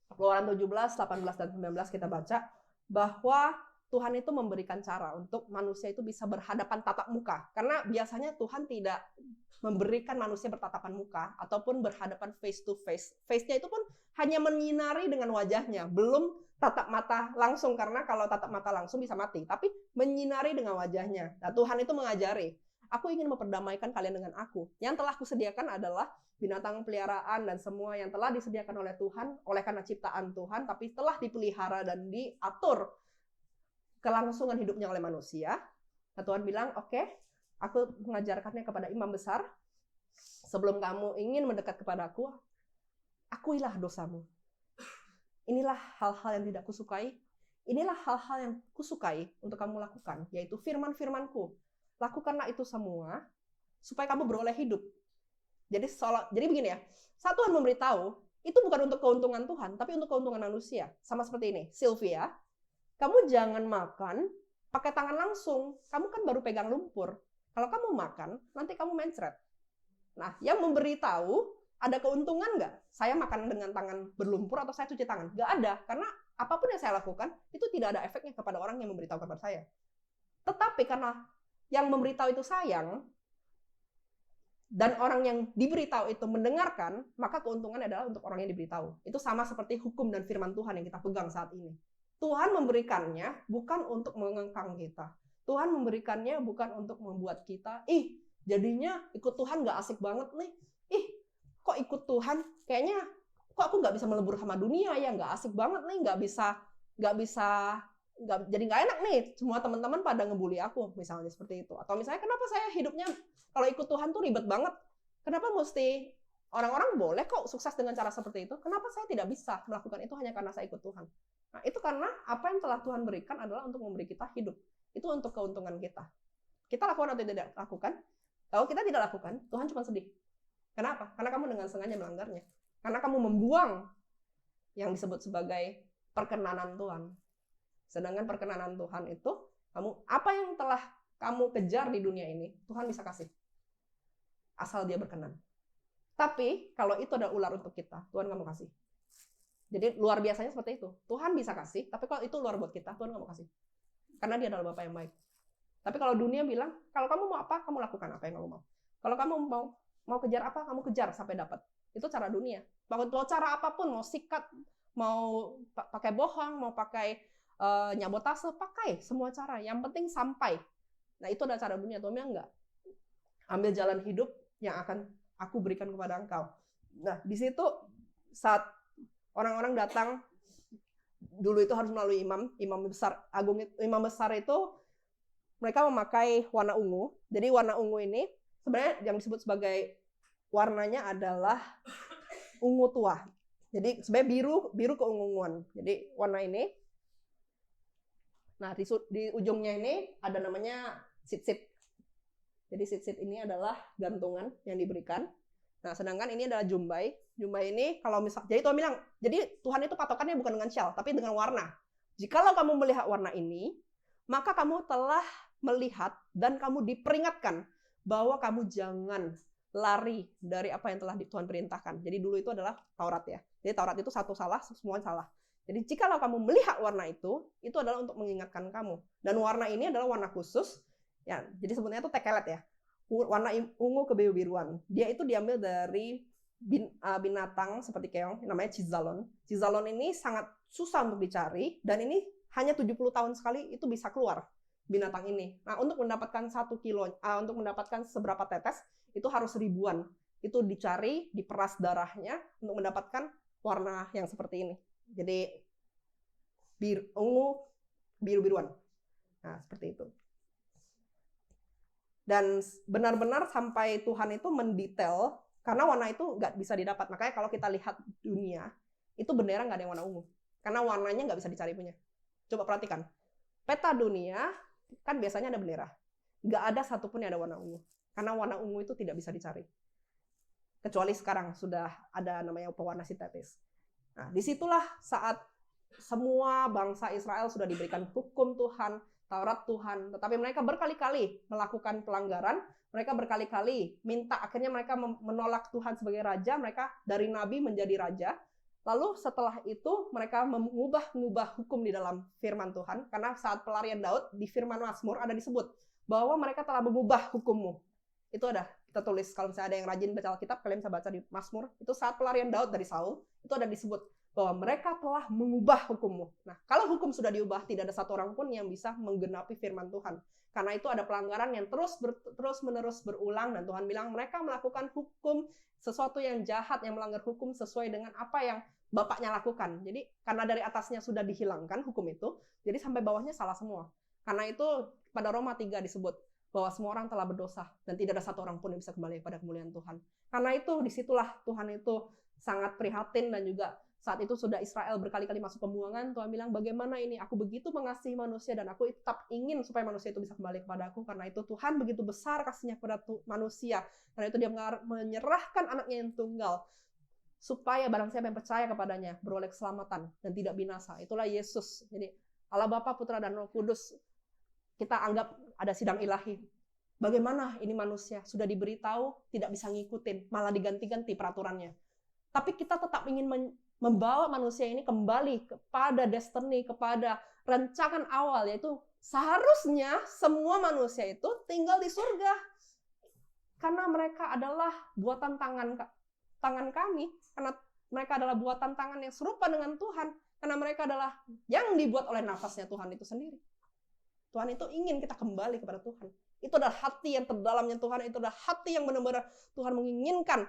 Keluaran 17, 18, dan 19 kita baca bahwa Tuhan itu memberikan cara untuk manusia itu bisa berhadapan tatap muka. Karena biasanya Tuhan tidak memberikan manusia bertatapan muka ataupun berhadapan face to face. Face-nya itu pun hanya menyinari dengan wajahnya, belum tatap mata langsung, karena kalau tatap mata langsung bisa mati, tapi menyinari dengan wajahnya. Nah, Tuhan itu mengajari, aku ingin memperdamaikan kalian dengan aku. Yang telah kusediakan adalah binatang peliharaan dan semua yang telah disediakan oleh Tuhan, oleh karena ciptaan Tuhan, tapi telah dipelihara dan diatur kelangsungan hidupnya oleh manusia. Nah, Tuhan bilang, oke, aku mengajarkannya kepada imam besar. Sebelum kamu ingin mendekat kepadaku, akuilah dosamu. Inilah hal-hal yang tidak kusukai. Inilah hal-hal yang kusukai untuk kamu lakukan, yaitu firman-firmanku. Lakukanlah itu semua supaya kamu beroleh hidup. Jadi begini ya, saat Tuhan memberitahu, itu bukan untuk keuntungan Tuhan, tapi untuk keuntungan manusia. Sama seperti ini, Sylvia, kamu jangan makan pakai tangan langsung, kamu kan baru pegang lumpur. Kalau kamu makan, nanti kamu mencret. Nah, yang memberitahu, ada keuntungan nggak? Saya makan dengan tangan berlumpur atau saya cuci tangan? Nggak ada, karena apapun yang saya lakukan, itu tidak ada efeknya kepada orang yang memberitahu kepada saya. Tetapi karena yang memberitahu itu sayang, dan orang yang diberitahu itu mendengarkan, maka keuntungannya adalah untuk orang yang diberitahu. Itu sama seperti hukum dan firman Tuhan yang kita pegang saat ini. Tuhan memberikannya bukan untuk mengengkang kita. Tuhan memberikannya bukan untuk membuat kita, jadinya ikut Tuhan nggak asik banget nih. Kok ikut Tuhan? Kayaknya kok aku nggak bisa melebur sama dunia ya, nggak asik banget nih, jadi nggak enak nih. Semua teman-teman pada ngebully aku, misalnya seperti itu. Atau misalnya kenapa saya hidupnya kalau ikut Tuhan tuh ribet banget? Kenapa mesti orang-orang boleh kok sukses dengan cara seperti itu? Kenapa saya tidak bisa melakukan itu hanya karena saya ikut Tuhan? Nah, itu karena apa yang telah Tuhan berikan adalah untuk memberi kita hidup. Itu untuk keuntungan kita. Kita lakukan atau tidak lakukan? Kalau kita tidak lakukan, Tuhan cuma sedih. Kenapa? Karena kamu dengan sengaja melanggarnya. Karena kamu membuang yang disebut sebagai perkenanan Tuhan. Sedangkan perkenanan Tuhan itu, apa yang telah kamu kejar di dunia ini, Tuhan bisa kasih. Asal dia berkenan. Tapi, kalau itu ada ular untuk kita, Tuhan nggak mau kasih. Jadi, luar biasanya seperti itu. Tuhan bisa kasih, tapi kalau itu luar buat kita, Tuhan nggak mau kasih. Karena dia adalah Bapa yang baik. Tapi kalau dunia bilang, kalau kamu mau apa, kamu lakukan apa yang kamu mau. Kalau kamu mau kejar apa, kamu kejar sampai dapat. Itu cara dunia. Mau cara apapun, mau sikat, mau pakai bohong, mau pakai nyabotase, pakai semua cara. Yang penting sampai. Nah, itu adalah cara dunia. Tuhan bilang enggak. Ambil jalan hidup yang akan aku berikan kepada engkau. Nah, di situ saat orang-orang datang, dulu itu harus melalui imam besar itu mereka memakai warna ungu. Jadi warna ungu ini sebenarnya yang disebut sebagai warnanya adalah ungu tua. Jadi sebenarnya biru keunguan. Jadi warna ini. Nah, di ujungnya ini ada namanya sit-sit. Jadi sit-sit ini adalah gantungan yang diberikan. Nah, sedangkan ini adalah jumbai. Jumbai ini kalau jadi Tuhan bilang, jadi Tuhan itu patokannya bukan dengan shell, tapi dengan warna. Jikalau kamu melihat warna ini, maka kamu telah melihat dan kamu diperingatkan bahwa kamu jangan lari dari apa yang telah Tuhan perintahkan. Jadi dulu itu adalah Taurat ya. Jadi Taurat itu satu salah, semua salah. Jadi jikalau kamu melihat warna itu adalah untuk mengingatkan kamu. Dan warna ini adalah warna khusus. Ya, jadi sebetulnya itu tekelet ya. Warna ungu kebiru-biruan. Dia itu diambil dari binatang seperti keong, namanya cizalon. Cizalon ini sangat susah untuk dicari, dan ini hanya 70 tahun sekali itu bisa keluar binatang ini. Nah, untuk mendapatkan 1 kilo, untuk mendapatkan seberapa tetes, itu harus ribuan. Itu dicari, diperas darahnya untuk mendapatkan warna yang seperti ini. Jadi ungu biru-biruan. Nah, seperti itu. Dan benar-benar sampai Tuhan itu mendetail, karena warna itu nggak bisa didapat. Makanya kalau kita lihat dunia, itu bendera nggak ada yang warna ungu. Karena warnanya nggak bisa dicari punya. Coba perhatikan. Peta dunia, kan biasanya ada bendera. Nggak ada satupun yang ada warna ungu. Karena warna ungu itu tidak bisa dicari. Kecuali sekarang sudah ada namanya pewarna sintetis. Nah, disitulah saat semua bangsa Israel sudah diberikan hukum Tuhan, Taurat Tuhan, tetapi mereka berkali-kali melakukan pelanggaran, mereka berkali-kali minta, akhirnya mereka menolak Tuhan sebagai raja, mereka dari nabi menjadi raja. Lalu setelah itu mereka mengubah hukum di dalam firman Tuhan, karena saat pelarian Daud di firman Mazmur ada disebut bahwa mereka telah mengubah hukummu. Itu ada, kita tulis, kalau misalnya ada yang rajin baca Alkitab, kalian bisa baca di Mazmur, itu saat pelarian Daud dari Saul, itu ada disebut bahwa mereka telah mengubah hukummu. Nah, kalau hukum sudah diubah, tidak ada satu orang pun yang bisa menggenapi firman Tuhan. Karena itu ada pelanggaran yang terus-menerus berulang, dan Tuhan bilang mereka melakukan hukum, sesuatu yang jahat, yang melanggar hukum sesuai dengan apa yang Bapaknya lakukan. Jadi, karena dari atasnya sudah dihilangkan hukum itu, jadi sampai bawahnya salah semua. Karena itu pada Roma 3 disebut bahwa semua orang telah berdosa, dan tidak ada satu orang pun yang bisa kembali pada kemuliaan Tuhan. Karena itu, disitulah Tuhan itu sangat prihatin, dan juga saat itu sudah Israel berkali-kali masuk pembuangan, Tuhan bilang, bagaimana ini, aku begitu mengasihi manusia, dan aku tetap ingin supaya manusia itu bisa kembali kepada aku, karena itu Tuhan begitu besar kasihnya kepada manusia, karena itu dia menyerahkan anaknya yang tunggal, supaya barang siapa yang percaya kepadanya, beroleh keselamatan, dan tidak binasa. Itulah Yesus. Jadi Allah Bapa, Putra, dan Roh Kudus kita anggap ada sidang ilahi. Bagaimana ini manusia sudah diberitahu tidak bisa ngikutin, malah diganti-ganti peraturannya. Tapi kita tetap ingin membawa manusia ini kembali kepada destiny, kepada rancangan awal, yaitu seharusnya semua manusia itu tinggal di surga. Karena mereka adalah buatan tangan kami, karena mereka adalah buatan tangan yang serupa dengan Tuhan, karena mereka adalah yang dibuat oleh nafasnya Tuhan itu sendiri. Tuhan itu ingin kita kembali kepada Tuhan. Itu adalah hati yang terdalamnya Tuhan, itu adalah hati yang benar-benar Tuhan menginginkan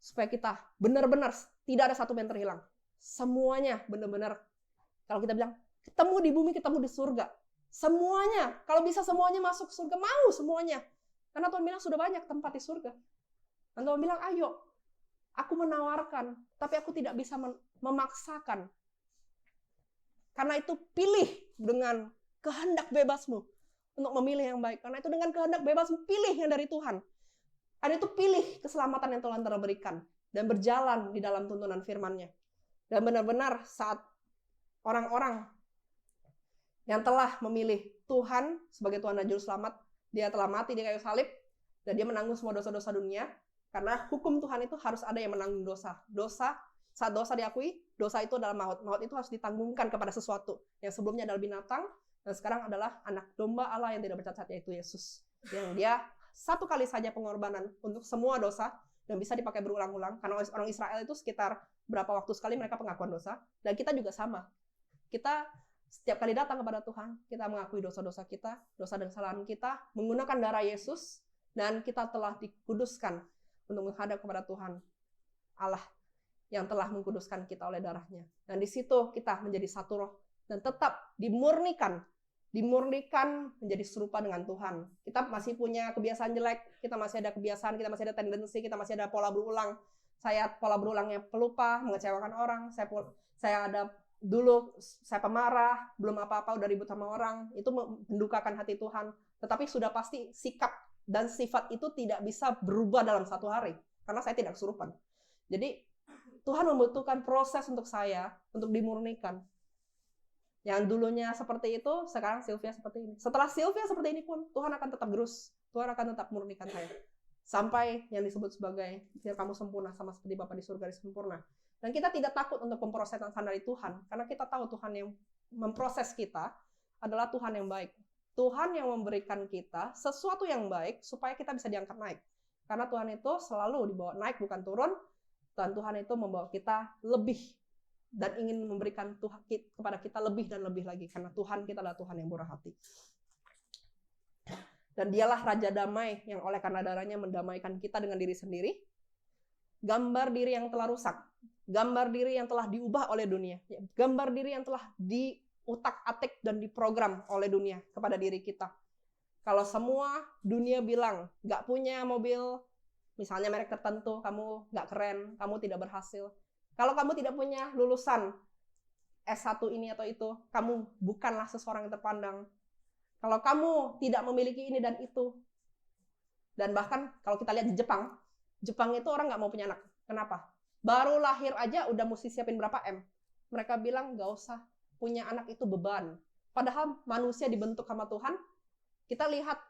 supaya kita benar-benar tidak ada satu yang terhilang. Semuanya benar-benar, kalau kita bilang, ketemu di bumi, ketemu di surga. Semuanya, kalau bisa semuanya masuk surga, mau semuanya. Karena Tuhan bilang sudah banyak tempat di surga. Dan Tuhan bilang, ayo, aku menawarkan, tapi aku tidak bisa memaksakan. Karena itu pilih dengan kehendak bebasmu untuk memilih yang baik. Karena itu dengan kehendak bebasmu, pilih yang dari Tuhan. Dan itu pilih keselamatan yang Tuhan telah berikan. Dan berjalan di dalam tuntunan firman-Nya. Dan benar-benar saat orang-orang yang telah memilih Tuhan sebagai Tuhan dan Juru Selamat, dia telah mati di kayu salib, dan dia menanggung semua dosa-dosa dunia. Karena hukum Tuhan itu harus ada yang menanggung dosa. Saat dosa diakui, dosa itu adalah maut. Maut itu harus ditanggungkan kepada sesuatu. Yang sebelumnya adalah binatang, dan sekarang adalah anak domba Allah yang tidak bercacat, yaitu Yesus. Yang dia satu kali saja pengorbanan untuk semua dosa, dan bisa dipakai berulang-ulang. Karena orang Israel itu sekitar berapa waktu sekali mereka pengakuan dosa. Dan kita juga sama. Kita setiap kali datang kepada Tuhan, kita mengakui dosa-dosa kita, dosa dan kesalahan kita, menggunakan darah Yesus, dan kita telah dikuduskan untuk menghadap kepada Tuhan Allah yang telah mengkuduskan kita oleh darahnya. Dan di situ kita menjadi satu roh dan tetap dimurnikan menjadi serupa dengan Tuhan. Kita masih punya kebiasaan jelek, kita masih ada kebiasaan, kita masih ada tendensi, kita masih ada pola berulang. Saya pola berulangnya pelupa, mengecewakan orang, saya ada dulu saya pemarah, belum apa-apa udah ribut sama orang, itu mendukakan hati Tuhan. Tetapi sudah pasti sikap dan sifat itu tidak bisa berubah dalam satu hari, karena saya tidak kesurupan. Jadi Tuhan membutuhkan proses untuk saya, untuk dimurnikan. Yang dulunya seperti itu, sekarang Sylvia seperti ini. Setelah Sylvia seperti ini pun, Tuhan akan tetap gerus. Tuhan akan tetap memurnikan saya. Sampai yang disebut sebagai, biar kamu sempurna sama seperti Bapa di surga sempurna. Dan kita tidak takut untuk pemprosesan dari Tuhan, karena kita tahu Tuhan yang memproses kita adalah Tuhan yang baik. Tuhan yang memberikan kita sesuatu yang baik, supaya kita bisa diangkat naik. Karena Tuhan itu selalu dibawa naik, bukan turun. Dan Tuhan itu membawa kita lebih dan ingin memberikan Tuhan kepada kita lebih dan lebih lagi, karena Tuhan kita adalah Tuhan yang murah hati. Dan dialah Raja Damai yang oleh karena darahnya mendamaikan kita dengan diri sendiri. Gambar diri yang telah rusak, gambar diri yang telah diubah oleh dunia, gambar diri yang telah diutak-atik dan diprogram oleh dunia kepada diri kita. Kalau semua dunia bilang nggak punya mobil, misalnya merek tertentu, kamu nggak keren, kamu tidak berhasil. Kalau kamu tidak punya lulusan S1 ini atau itu, kamu bukanlah seseorang yang terpandang. Kalau kamu tidak memiliki ini dan itu. Dan bahkan kalau kita lihat di Jepang itu orang nggak mau punya anak. Kenapa? Baru lahir aja udah mesti siapin berapa M. Mereka bilang nggak usah, punya anak itu beban. Padahal manusia dibentuk sama Tuhan. Kita lihat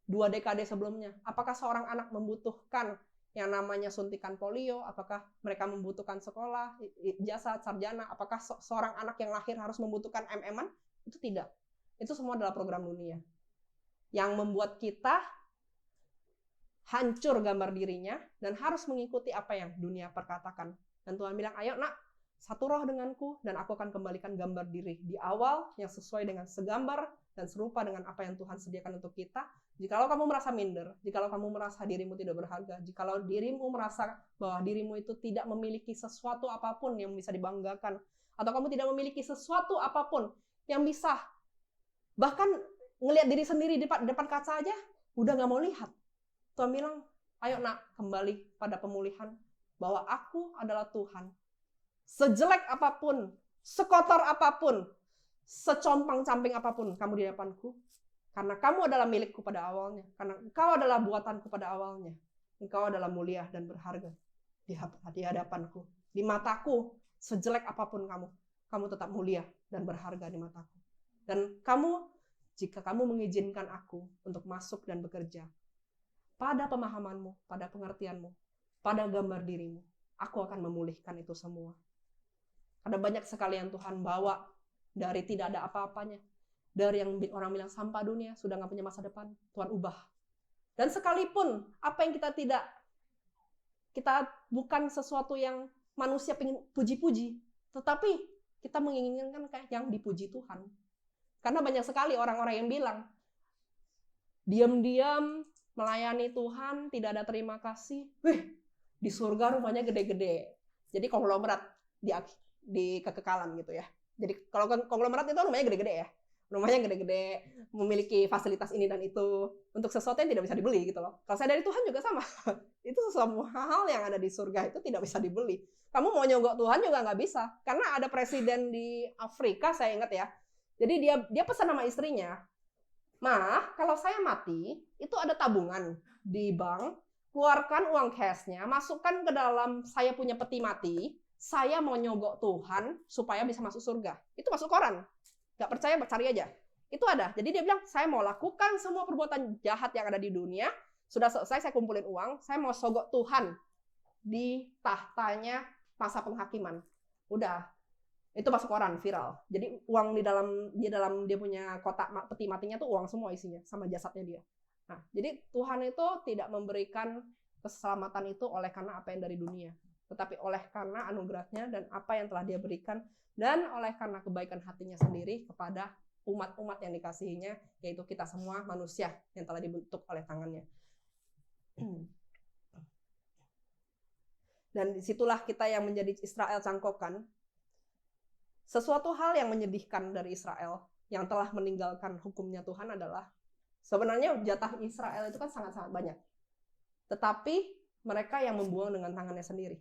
2 dekade sebelumnya. Apakah seorang anak membutuhkan yang namanya suntikan polio, apakah mereka membutuhkan sekolah, ijazah, sarjana, apakah seorang anak yang lahir harus membutuhkan MM-an? Itu tidak. Itu semua adalah program dunia. Yang membuat kita hancur gambar dirinya dan harus mengikuti apa yang dunia perkatakan. Dan Tuhan bilang, ayo nak, satu roh denganku dan aku akan kembalikan gambar diri di awal yang sesuai dengan segambar dan serupa dengan apa yang Tuhan sediakan untuk kita. Jikalau kamu merasa minder, jikalau kamu merasa dirimu tidak berharga, jikalau dirimu merasa bahwa dirimu itu tidak memiliki sesuatu apapun yang bisa dibanggakan, atau kamu tidak memiliki sesuatu apapun yang bisa, bahkan ngelihat diri sendiri di depan kaca aja, udah nggak mau lihat. Tuhan bilang, ayo nak, kembali pada pemulihan, bahwa aku adalah Tuhan. Sejelek apapun, sekotor apapun, secompang-camping apapun kamu di depanku, karena kamu adalah milikku pada awalnya, karena engkau adalah buatanku pada awalnya, engkau adalah mulia dan berharga di hadapanku, di mataku. Sejelek apapun kamu tetap mulia dan berharga di mataku. Dan kamu jika kamu mengizinkan aku untuk masuk dan bekerja, pada pemahamanmu, pada pengertianmu, pada gambar dirimu, aku akan memulihkan itu semua. Ada banyak sekali yang Tuhan bawa dari tidak ada apa-apanya. Dari yang orang bilang sampah dunia, sudah nggak punya masa depan, Tuhan ubah. Dan sekalipun apa yang kita bukan sesuatu yang manusia pengen puji-puji, tetapi kita menginginkan kayak yang dipuji Tuhan. Karena banyak sekali orang-orang yang bilang, diam-diam melayani Tuhan, tidak ada terima kasih. Di surga rumahnya gede-gede. Jadi konglomerat di kekekalan gitu ya. Jadi kalau konglomerat itu rumahnya gede-gede ya. Rumahnya gede-gede, memiliki fasilitas ini dan itu, untuk sesuatu yang tidak bisa dibeli gitu loh. Kalau saya dari Tuhan juga sama. Itu semua hal yang ada di surga itu tidak bisa dibeli. Kamu mau nyogok Tuhan juga nggak bisa. Karena ada presiden di Afrika, saya ingat ya. Jadi dia pesan sama istrinya, "Ma, kalau saya mati, itu ada tabungan di bank, keluarkan uang cashnya, masukkan ke dalam saya punya peti mati, saya mau nyogok Tuhan supaya bisa masuk surga." Itu masuk koran. Gak percaya, cari aja. Itu ada. Jadi dia bilang, saya mau lakukan semua perbuatan jahat yang ada di dunia, sudah selesai saya kumpulin uang, saya mau sogok Tuhan di tahtanya masa penghakiman. Udah. Itu masuk koran, viral. Jadi uang di dalam dia punya kotak peti matinya tuh uang semua isinya, sama jasadnya dia. Nah, jadi Tuhan itu tidak memberikan keselamatan itu oleh karena apa yang dari dunia, tetapi oleh karena anugerahnya dan apa yang telah dia berikan, dan oleh karena kebaikan hatinya sendiri kepada umat-umat yang dikasihinya, yaitu kita semua manusia yang telah dibentuk oleh tangannya. Dan disitulah kita yang menjadi Israel cangkokan. Sesuatu hal yang menyedihkan dari Israel yang telah meninggalkan hukumnya Tuhan adalah, sebenarnya jatah Israel itu kan sangat-sangat banyak. Tetapi mereka yang membuang dengan tangannya sendiri.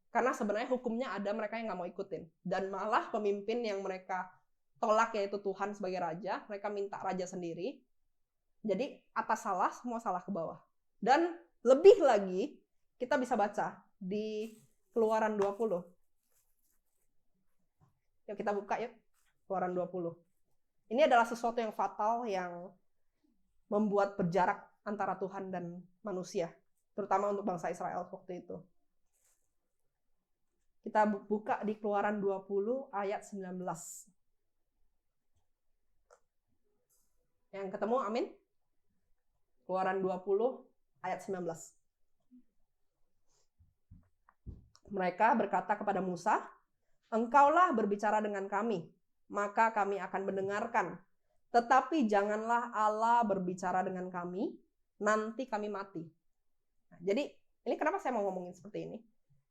Karena sebenarnya hukumnya ada, mereka yang nggak mau ikutin. Dan malah pemimpin yang mereka tolak, yaitu Tuhan sebagai raja, mereka minta raja sendiri. Jadi atas salah, semua salah ke bawah. Dan lebih lagi, kita bisa baca di Keluaran 20. Yuk kita buka yuk, Keluaran 20. Ini adalah sesuatu yang fatal yang membuat berjarak antara Tuhan dan manusia, terutama untuk bangsa Israel waktu itu. Kita buka di Keluaran 20 ayat 19. Yang ketemu, amin? Keluaran 20 ayat 19. Mereka berkata kepada Musa, "Engkaulah berbicara dengan kami, maka kami akan mendengarkan. Tetapi janganlah Allah berbicara dengan kami, nanti kami mati." Nah, jadi ini kenapa saya mau ngomongin seperti ini?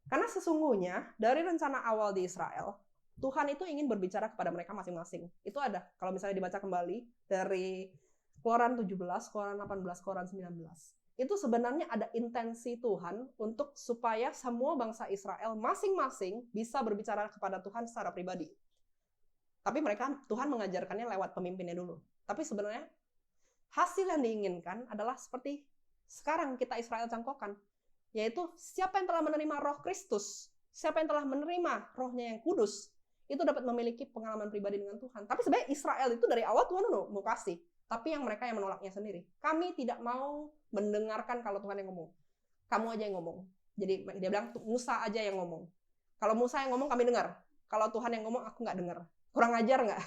Karena sesungguhnya dari rencana awal di Israel, Tuhan itu ingin berbicara kepada mereka masing-masing. Itu ada, kalau misalnya dibaca kembali dari Keluaran 17, Keluaran 18, Keluaran 19. Itu sebenarnya ada intensi Tuhan untuk supaya semua bangsa Israel masing-masing bisa berbicara kepada Tuhan secara pribadi. Tapi Tuhan mengajarkannya lewat pemimpinnya dulu. Tapi sebenarnya hasil yang diinginkan adalah seperti sekarang kita Israel cangkokan. Yaitu siapa yang telah menerima roh Kristus, siapa yang telah menerima rohnya yang kudus, itu dapat memiliki pengalaman pribadi dengan Tuhan. Tapi sebenarnya Israel itu dari awal Tuhan mau kasih. Tapi yang mereka yang menolaknya sendiri. Kami tidak mau mendengarkan kalau Tuhan yang ngomong. Kamu aja yang ngomong. Jadi dia bilang, Musa aja yang ngomong. Kalau Musa yang ngomong, kami dengar. Kalau Tuhan yang ngomong, aku nggak dengar. Kurang ajar nggak?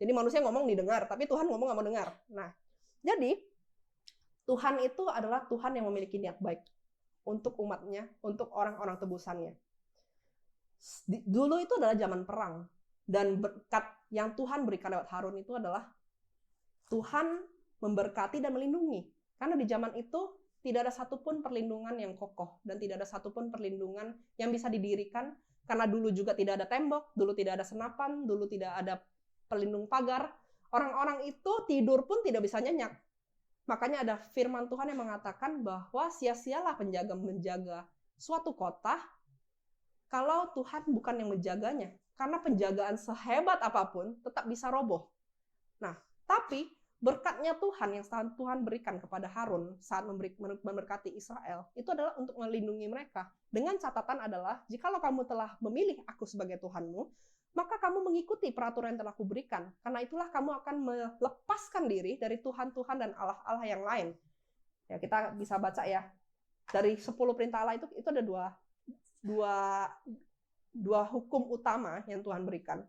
Jadi manusia ngomong didengar, tapi Tuhan ngomong nggak mau dengar. Nah, jadi Tuhan itu adalah Tuhan yang memiliki niat baik untuk umatnya, untuk orang-orang tebusannya. Dulu itu adalah zaman perang. Dan berkat yang Tuhan berikan lewat Harun itu adalah Tuhan memberkati dan melindungi. Karena di zaman itu tidak ada satupun perlindungan yang kokoh. Dan tidak ada satupun perlindungan yang bisa didirikan. Karena dulu juga tidak ada tembok, dulu tidak ada senapan, dulu tidak ada pelindung pagar. Orang-orang itu tidur pun tidak bisa nyenyak. Makanya ada firman Tuhan yang mengatakan bahwa sia-sialah penjaga menjaga suatu kota kalau Tuhan bukan yang menjaganya. Karena penjagaan sehebat apapun tetap bisa roboh. Nah, tapi berkatnya Tuhan yang Tuhan berikan kepada Harun saat memberkati Israel, itu adalah untuk melindungi mereka. Dengan catatan adalah, jikalau kamu telah memilih aku sebagai Tuhanmu, maka kamu mengikuti peraturan yang telah kuberikan. Karena itulah kamu akan melepaskan diri dari Tuhan-Tuhan dan Allah-Allah yang lain. Ya, kita bisa baca ya. Dari 10 perintah Allah itu ada dua hukum utama yang Tuhan berikan.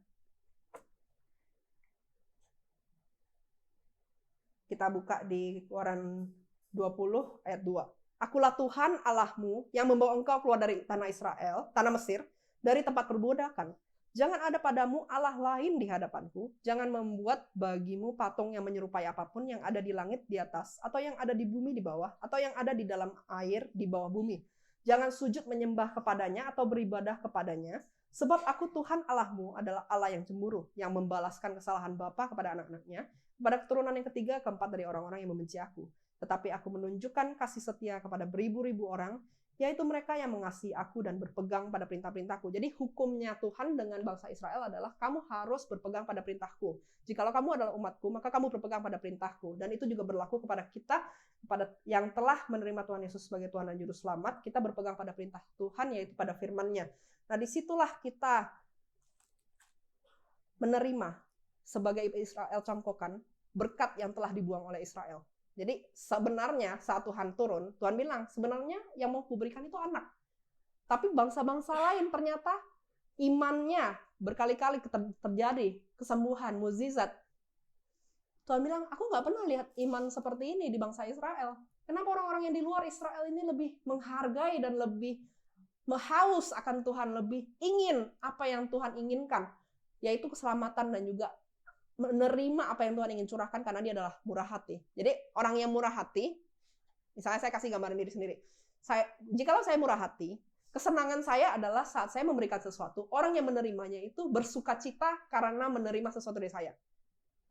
Kita buka di Keluaran 20 ayat 2. Akulah Tuhan Allahmu yang membawa engkau keluar dari tanah Israel, tanah Mesir, dari tempat perbudakan. Jangan ada padamu Allah lain di hadapanku. Jangan membuat bagimu patung yang menyerupai apapun yang ada di langit di atas, atau yang ada di bumi di bawah, atau yang ada di dalam air di bawah bumi. Jangan sujud menyembah kepadanya atau beribadah kepadanya, sebab aku Tuhan Allahmu adalah Allah yang cemburu, yang membalaskan kesalahan bapa kepada anak-anaknya, kepada keturunan yang ketiga, keempat dari orang-orang yang membenci aku. Tetapi aku menunjukkan kasih setia kepada beribu-ribu orang, yaitu mereka yang mengasihi aku dan berpegang pada perintah-perintahku. Jadi hukumnya Tuhan dengan bangsa Israel adalah kamu harus berpegang pada perintahku. Jikalau kamu adalah umatku, maka kamu berpegang pada perintahku. Dan itu juga berlaku kepada kita, kepada yang telah menerima Tuhan Yesus sebagai Tuhan dan Juru Selamat. Kita berpegang pada perintah Tuhan, yaitu pada firman-Nya. Nah, disitulah kita menerima sebagai Israel cangkokan berkat yang telah dibuang oleh Israel. Jadi sebenarnya saat Tuhan turun, Tuhan bilang sebenarnya yang mau kuberikan itu anak. Tapi bangsa-bangsa lain ternyata imannya berkali-kali terjadi kesembuhan, mukjizat. Tuhan bilang, aku nggak pernah lihat iman seperti ini di bangsa Israel. Kenapa orang-orang yang di luar Israel ini lebih menghargai dan lebih haus akan Tuhan, lebih ingin apa yang Tuhan inginkan, yaitu keselamatan dan juga menerima apa yang Tuhan ingin curahkan karena dia adalah murah hati. Jadi orang yang murah hati, misalnya saya kasih gambaran diri sendiri. Jikalau saya murah hati, kesenangan saya adalah saat saya memberikan sesuatu, orang yang menerimanya itu bersuka cita karena menerima sesuatu dari saya.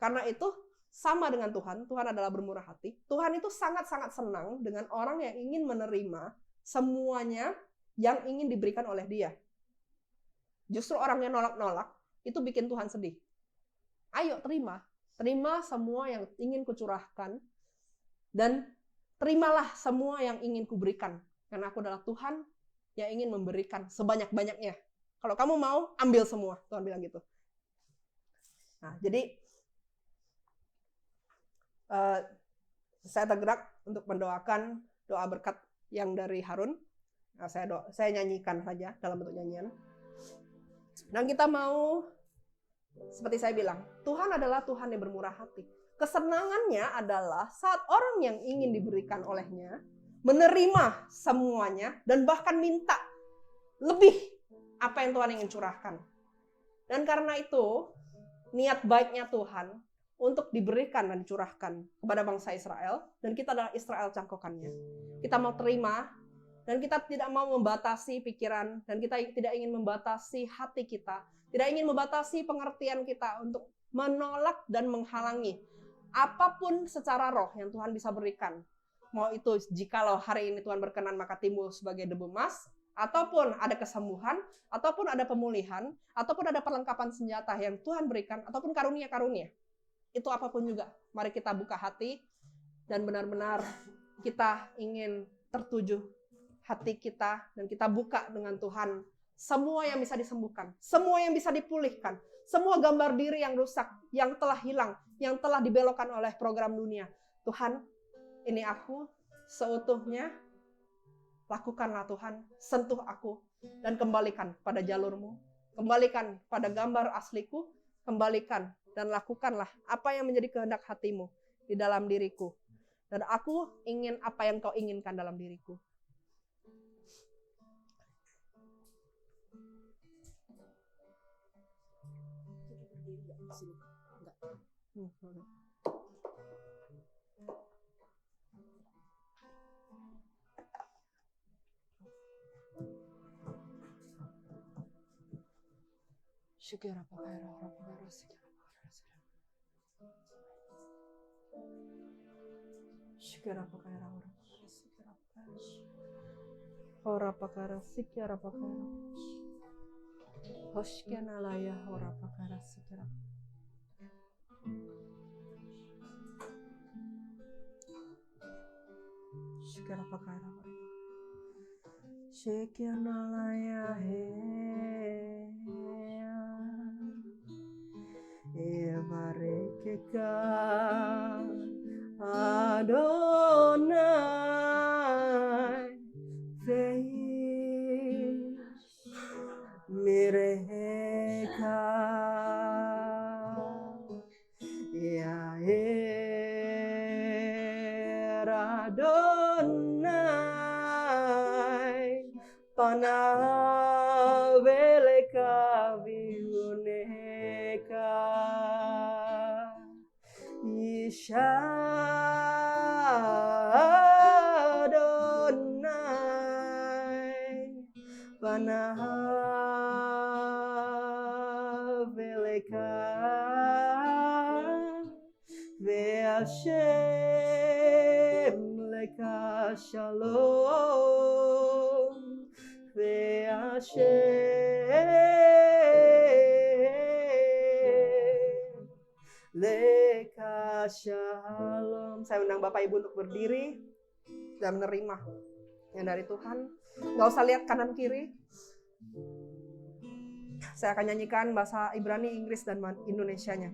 Karena itu sama dengan Tuhan, Tuhan adalah bermurah hati. Tuhan itu sangat-sangat senang dengan orang yang ingin menerima semuanya yang ingin diberikan oleh dia. Justru orang yang nolak-nolak, itu bikin Tuhan sedih. Ayo terima semua yang ingin kucurahkan, dan terimalah semua yang ingin kuberikan. Karena aku adalah Tuhan yang ingin memberikan sebanyak-banyaknya. Kalau kamu mau, ambil semua. Tuhan bilang gitu. Nah, jadi saya tergerak untuk mendoakan doa berkat yang dari Harun. Nah, saya nyanyikan saja dalam bentuk nyanyian. Dan kita mau, seperti saya bilang, Tuhan adalah Tuhan yang bermurah hati. Kesenangannya adalah saat orang yang ingin diberikan olehnya menerima semuanya dan bahkan minta lebih apa yang Tuhan ingin curahkan. Dan karena itu, niat baiknya Tuhan untuk diberikan dan dicurahkan kepada bangsa Israel, dan kita adalah Israel cangkokannya. Kita mau terima, dan kita tidak mau membatasi pikiran, dan kita tidak ingin membatasi hati kita, tidak ingin membatasi pengertian kita untuk menolak dan menghalangi apapun secara roh yang Tuhan bisa berikan. Mau itu jikalau hari ini Tuhan berkenan maka timbul sebagai debu emas, ataupun ada kesembuhan, ataupun ada pemulihan, ataupun ada perlengkapan senjata yang Tuhan berikan, ataupun karunia-karunia. Itu apapun juga, mari kita buka hati dan benar-benar kita ingin tertuju hati kita, dan kita buka dengan Tuhan semua yang bisa disembuhkan, semua yang bisa dipulihkan, semua gambar diri yang rusak, yang telah hilang, yang telah dibelokkan oleh program dunia. Tuhan, ini aku seutuhnya, lakukanlah Tuhan, sentuh aku dan kembalikan pada jalurmu, kembalikan pada gambar asliku, kembalikan dan lakukanlah apa yang menjadi kehendak hatimu di dalam diriku. Dan aku ingin apa yang kau inginkan dalam diriku. Syukur apa kaya ora pakara sikira pakara hoshkena laya ora pakara sikira sikira pakara shekena laya he kekal. Adonai Ve'ich Mireka Yair Adonai Panaveleka Viuneka Isha Adonai Panaveleka Ve'Hashem Leka Shalom Ve'Hashem Leka Shalom. Saya undang Bapak Ibu untuk berdiri dan menerima yang dari Tuhan. Gak usah lihat kanan kiri. Saya akan nyanyikan bahasa Ibrani, Inggris, dan Indonesianya.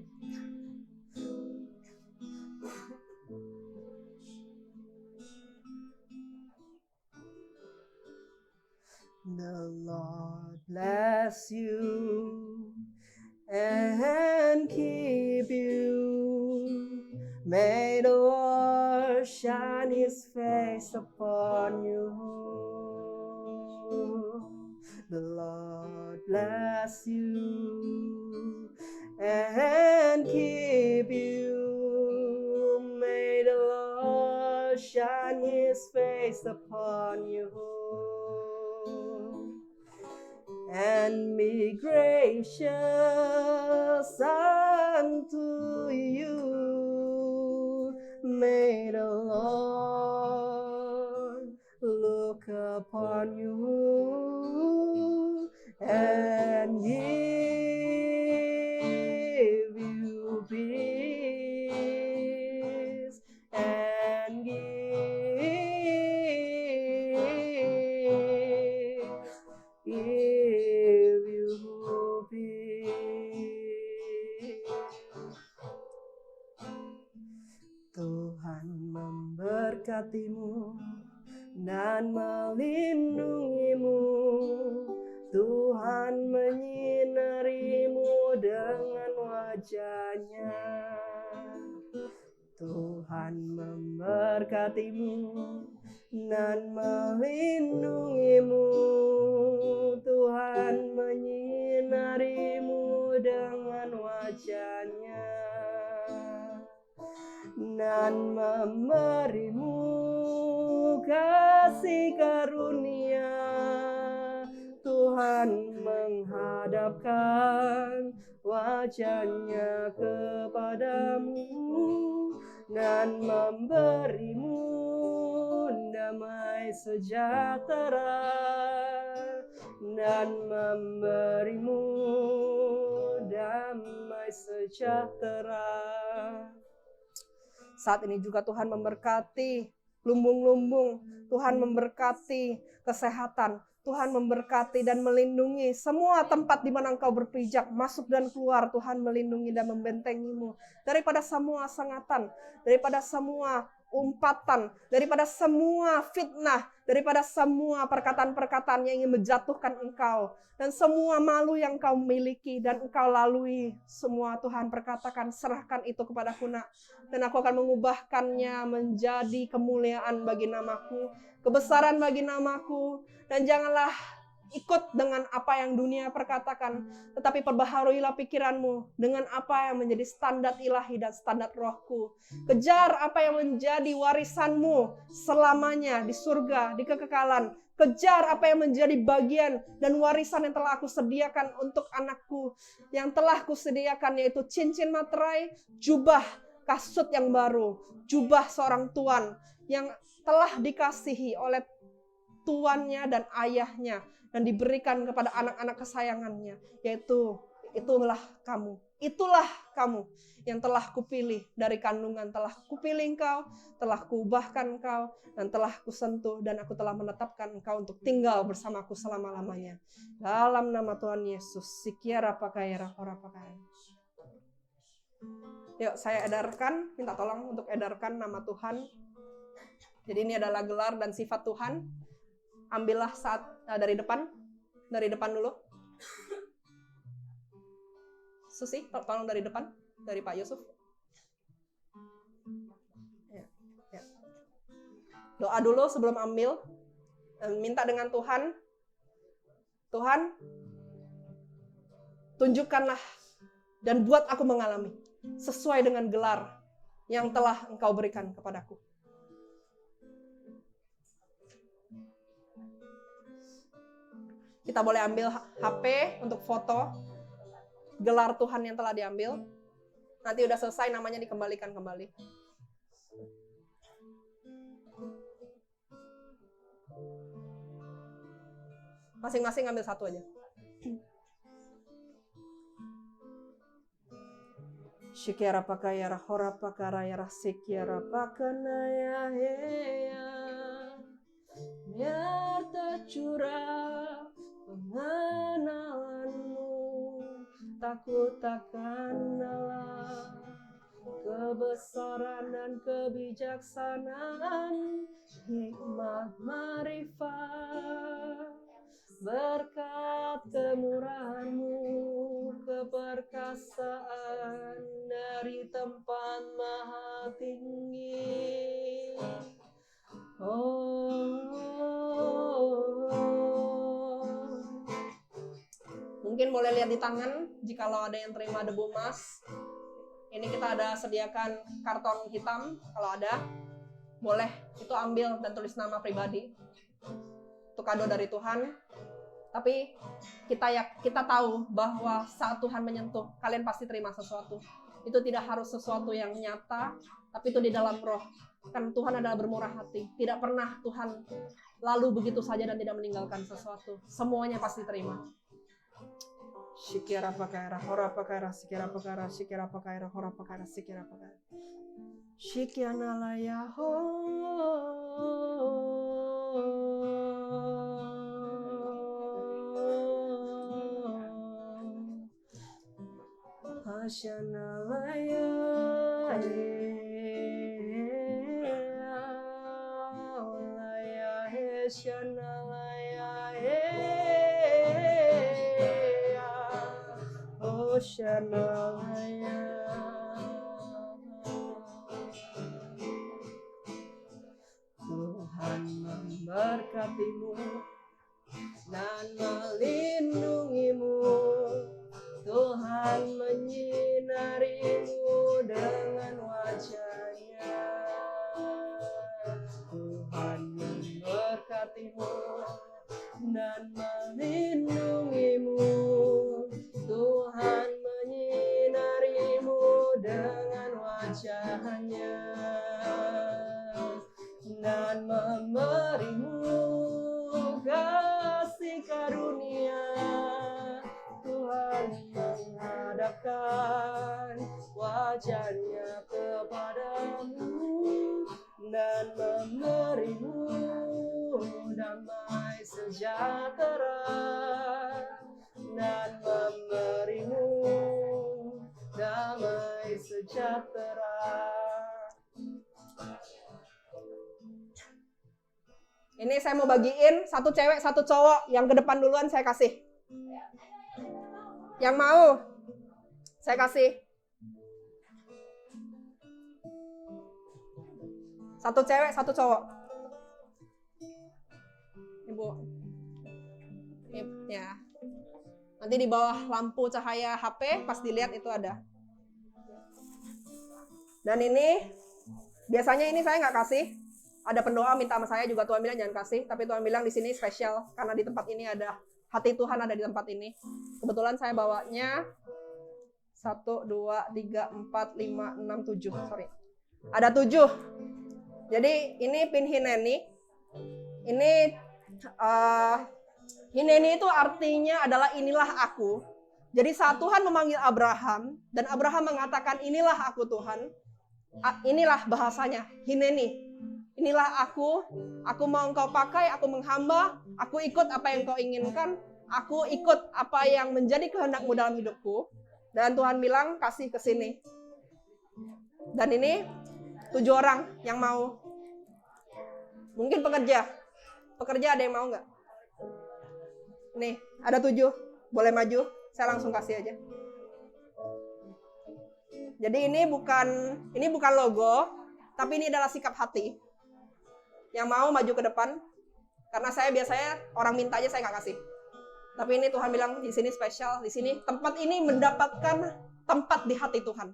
The Lord bless you and keep you. May the Lord shine His face upon you. The Lord bless you and keep you. May the Lord shine His face upon you and be gracious unto you. May the Lord look upon you and give you peace and give you peace. Tuhan memberkatimu dan melindungimu. Tuhan menyinarimu dengan wajah-Nya. Tuhan memberkatimu dan melindungimu. Tuhan menyinarimu dengan wajah-Nya dan memberimu kasih karunia. Tuhan menghadapkan wajah-Nya kepadamu dan memberimu damai sejahtera, dan memberimu damai sejahtera. Saat ini juga Tuhan memberkati lumbung-lumbung, Tuhan memberkati kesehatan, Tuhan memberkati dan melindungi semua tempat di mana engkau berpijak, masuk dan keluar. Tuhan melindungi dan membentengimu daripada semua sengatan, daripada semua umpatan, daripada semua fitnah, daripada semua perkataan-perkataan yang ingin menjatuhkan engkau, dan semua malu yang engkau miliki dan engkau lalui. Semua Tuhan perkatakan, serahkan itu kepadaku nak, dan aku akan mengubahkannya menjadi kemuliaan bagi namaku, kebesaran bagi namaku. Dan janganlah ikut dengan apa yang dunia perkatakan, tetapi perbaharuilah pikiranmu dengan apa yang menjadi standar ilahi dan standar rohku. Kejar apa yang menjadi warisanmu selamanya di surga, di kekekalan. Kejar apa yang menjadi bagian dan warisan yang telah aku sediakan untuk anakku. Yang telah aku sediakan, yaitu cincin materai, jubah, kasut yang baru, jubah seorang tuan yang telah dikasihi oleh tuannya dan ayahnya, dan diberikan kepada anak-anak kesayangannya, yaitu itulah kamu yang telah kupilih dari kandungan, telah kupilih engkau, telah kuubahkan engkau, dan telah kusentuh, dan aku telah menetapkan engkau untuk tinggal bersamaku selama-lamanya. Dalam nama Tuhan Yesus, sikiara pakaya rapora pakaya. Yuk saya edarkan, minta tolong untuk edarkan nama Tuhan. Jadi ini adalah gelar dan sifat Tuhan. Ambillah dari depan dulu. Susi, tolong dari depan, dari Pak Yusuf. Ya. Doa dulu sebelum ambil. Dan minta dengan Tuhan. Tuhan, tunjukkanlah dan buat aku mengalami sesuai dengan gelar yang telah Engkau berikan kepadaku. Kita boleh ambil HP untuk foto gelar Tuhan yang telah diambil. Nanti udah selesai namanya dikembalikan kembali. Masing-masing ambil satu aja. Shikyara pakayara hora pakarayara sikyara pakanaya heya. Biar tercurah pengenalanmu, takut akan Allah, kebesaran dan kebijaksanaan, hikmah marifat, berkat kemurahan-Mu, keperkasaan dari tempat maha tinggi. Mungkin boleh lihat di tangan jikalau ada yang terima debu emas. Ini kita ada sediakan karton hitam, kalau ada boleh itu ambil dan tulis nama pribadi. Itu kado dari Tuhan. Tapi kita tahu bahwa saat Tuhan menyentuh, kalian pasti terima sesuatu. Itu tidak harus sesuatu yang nyata, tapi itu di dalam roh. Kan Tuhan adalah bermurah hati. Tidak pernah Tuhan lalu begitu saja dan tidak meninggalkan sesuatu. Semuanya pasti terima. Shikira pakaira hora pakaira sikira pakaira shikira pakaira hora pakaira sikira pakaira shikyana laya ho hashana laya laya heshana Shanalaya. Tuhan memberkatimu dan melindungimu. Tuhan menyinarimu dengan wajah-Nya. Tuhan memberkatimu dan melindungimu. Tuhan menyinarimu dengan wajah-Nya dan memberimu kasih karunia. Tuhan menghadapkan wajah-Nya kepadamu dan memberimu damai sejahtera. Dan memberimu damai sejahtera. Ini saya mau bagiin satu cewek satu cowok. Yang ke depan duluan saya kasih. Yang mau saya kasih. Satu cewek satu cowok. Ibu. Ya. Nanti di bawah lampu cahaya HP pas dilihat itu ada. Dan ini biasanya ini saya nggak kasih. Ada pendoa minta sama saya juga, Tuhan bilang jangan kasih. Tapi Tuhan bilang di sini spesial karena di tempat ini ada hati Tuhan ada di tempat ini. Kebetulan saya bawanya 1, 2, 3, 4, 5, 6, 7. Sorry. Ada 7. Jadi ini pin Hineni. Ini Hineni itu artinya adalah inilah aku. Jadi saat Tuhan memanggil Abraham, dan Abraham mengatakan inilah aku Tuhan, inilah bahasanya, Hineni. Inilah aku mau engkau pakai, aku menghamba, aku ikut apa yang kau inginkan, aku ikut apa yang menjadi kehendakmu dalam hidupku. Dan Tuhan bilang kasih ke sini. Dan ini 7 orang yang mau. Mungkin pekerja ada yang mau nggak? Nih, ada 7. Boleh maju, saya langsung kasih aja. Jadi ini bukan logo, tapi ini adalah sikap hati. Yang mau maju ke depan, karena saya biasanya orang minta aja saya nggak kasih. Tapi ini Tuhan bilang di sini spesial, di sini tempat ini mendapatkan tempat di hati Tuhan.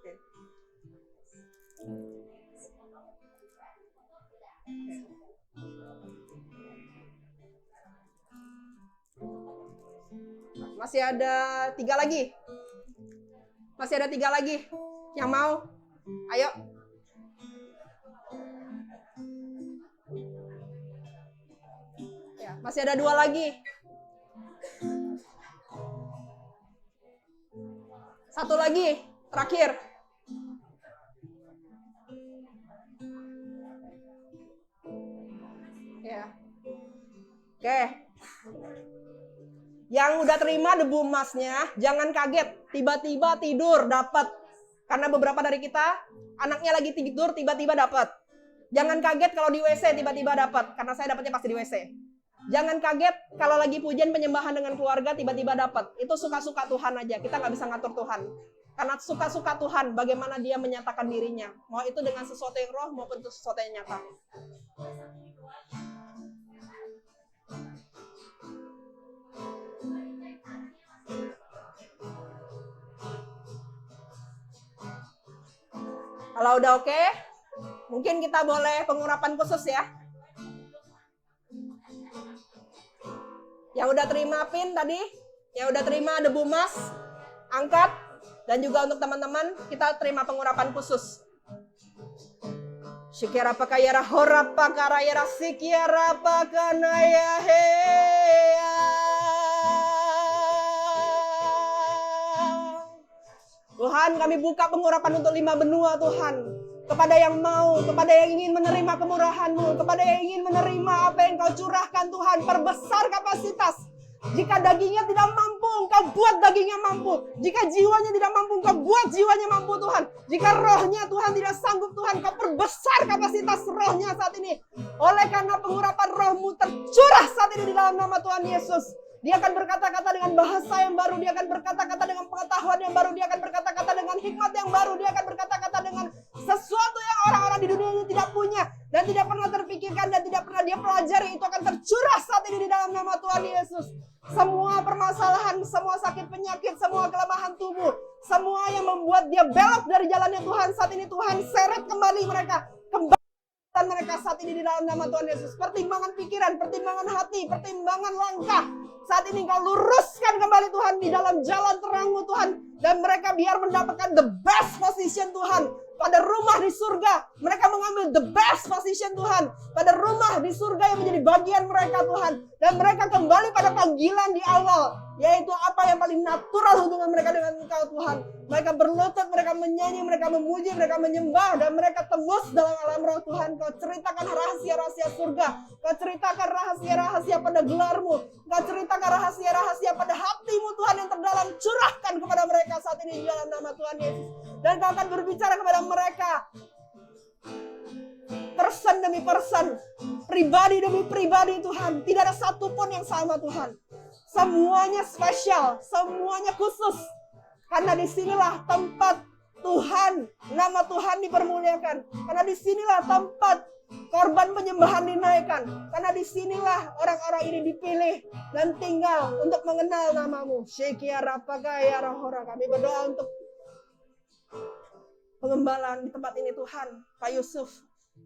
Oke. Masih ada 3 lagi. Masih ada 3 lagi. Yang mau? Ayo. Ya, masih ada 2 lagi. 1 lagi. Terakhir. Ya. Oke. Yang udah terima debu emasnya, jangan kaget. Tiba-tiba tidur, dapat. Karena beberapa dari kita, anaknya lagi tidur, tiba-tiba dapat. Jangan kaget kalau di WC tiba-tiba dapat. Karena saya dapatnya pasti di WC. Jangan kaget kalau lagi pujian penyembahan dengan keluarga, tiba-tiba dapat. Itu suka-suka Tuhan aja. Kita nggak bisa ngatur Tuhan. Karena suka-suka Tuhan, bagaimana dia menyatakan dirinya. Mau itu dengan sesuatu yang roh, maupun itu sesuatu yang nyata. Kalau udah oke, mungkin kita boleh pengurapan khusus ya. Yang udah terima PIN tadi, yang udah terima debu emas, angkat. Dan juga untuk teman-teman, kita terima pengurapan khusus. Shikira pakayara hora pakarayara sikiara pakanaya heya. Tuhan, kami buka pengurapan untuk 5 benua Tuhan. Kepada yang mau, kepada yang ingin menerima kemurahan-Mu, kepada yang ingin menerima apa yang Kau curahkan Tuhan, perbesar kapasitas. Jika dagingnya tidak mampu, Engkau buat dagingnya mampu. Jika jiwanya tidak mampu, Engkau buat jiwanya mampu Tuhan. Jika rohnya Tuhan tidak sanggup Tuhan, Kau perbesar kapasitas rohnya saat ini. Oleh karena pengurapan roh-Mu tercurah saat ini di dalam nama Tuhan Yesus. Dia akan berkata-kata dengan bahasa yang baru. Dia akan berkata-kata dengan pengetahuan yang baru. Dia akan berkata-kata dengan hikmat yang baru. Dia akan berkata-kata dengan sesuatu yang orang-orang di dunia ini tidak punya. Dan tidak pernah terpikirkan dan tidak pernah dia pelajari. Itu akan tercurah saat ini di dalam nama Tuhan Yesus. Semua permasalahan, semua sakit penyakit, semua kelemahan tubuh. Semua yang membuat dia belok dari jalannya Tuhan. Saat ini Tuhan seret kembali mereka. Dan mereka saat ini di dalam nama Tuhan Yesus. Pertimbangan pikiran, pertimbangan hati, pertimbangan langkah. Saat ini Kau luruskan kembali Tuhan di dalam jalan terang-Mu Tuhan. Dan mereka biar mendapatkan the best position Tuhan. Pada rumah di surga. Mereka mengambil the best position Tuhan. Pada rumah di surga yang menjadi bagian mereka Tuhan. Dan mereka kembali pada panggilan di awal. Yaitu apa yang paling natural hubungan mereka dengan Engkau Tuhan. Mereka berlutut, mereka menyanyi, mereka memuji, mereka menyembah. Dan mereka tembus dalam alam roh Tuhan. Kau ceritakan rahasia-rahasia surga. Kau ceritakan rahasia-rahasia pada gelar-Mu. Kau ceritakan rahasia-rahasia pada hati-Mu Tuhan yang terdalam. Curahkan kepada mereka saat ini di dalam nama Tuhan Yesus. Dan Kau akan berbicara kepada mereka. Person demi person. Pribadi demi pribadi Tuhan. Tidak ada satupun yang sama Tuhan. Semuanya spesial. Semuanya khusus. Karena disinilah tempat Tuhan. Nama Tuhan dipermuliakan. Karena disinilah tempat korban penyembahan dinaikkan. Karena disinilah orang-orang ini dipilih dan tinggal untuk mengenal nama-Mu. Kami berdoa untuk pengembalaan di tempat ini Tuhan. Pak Yusuf,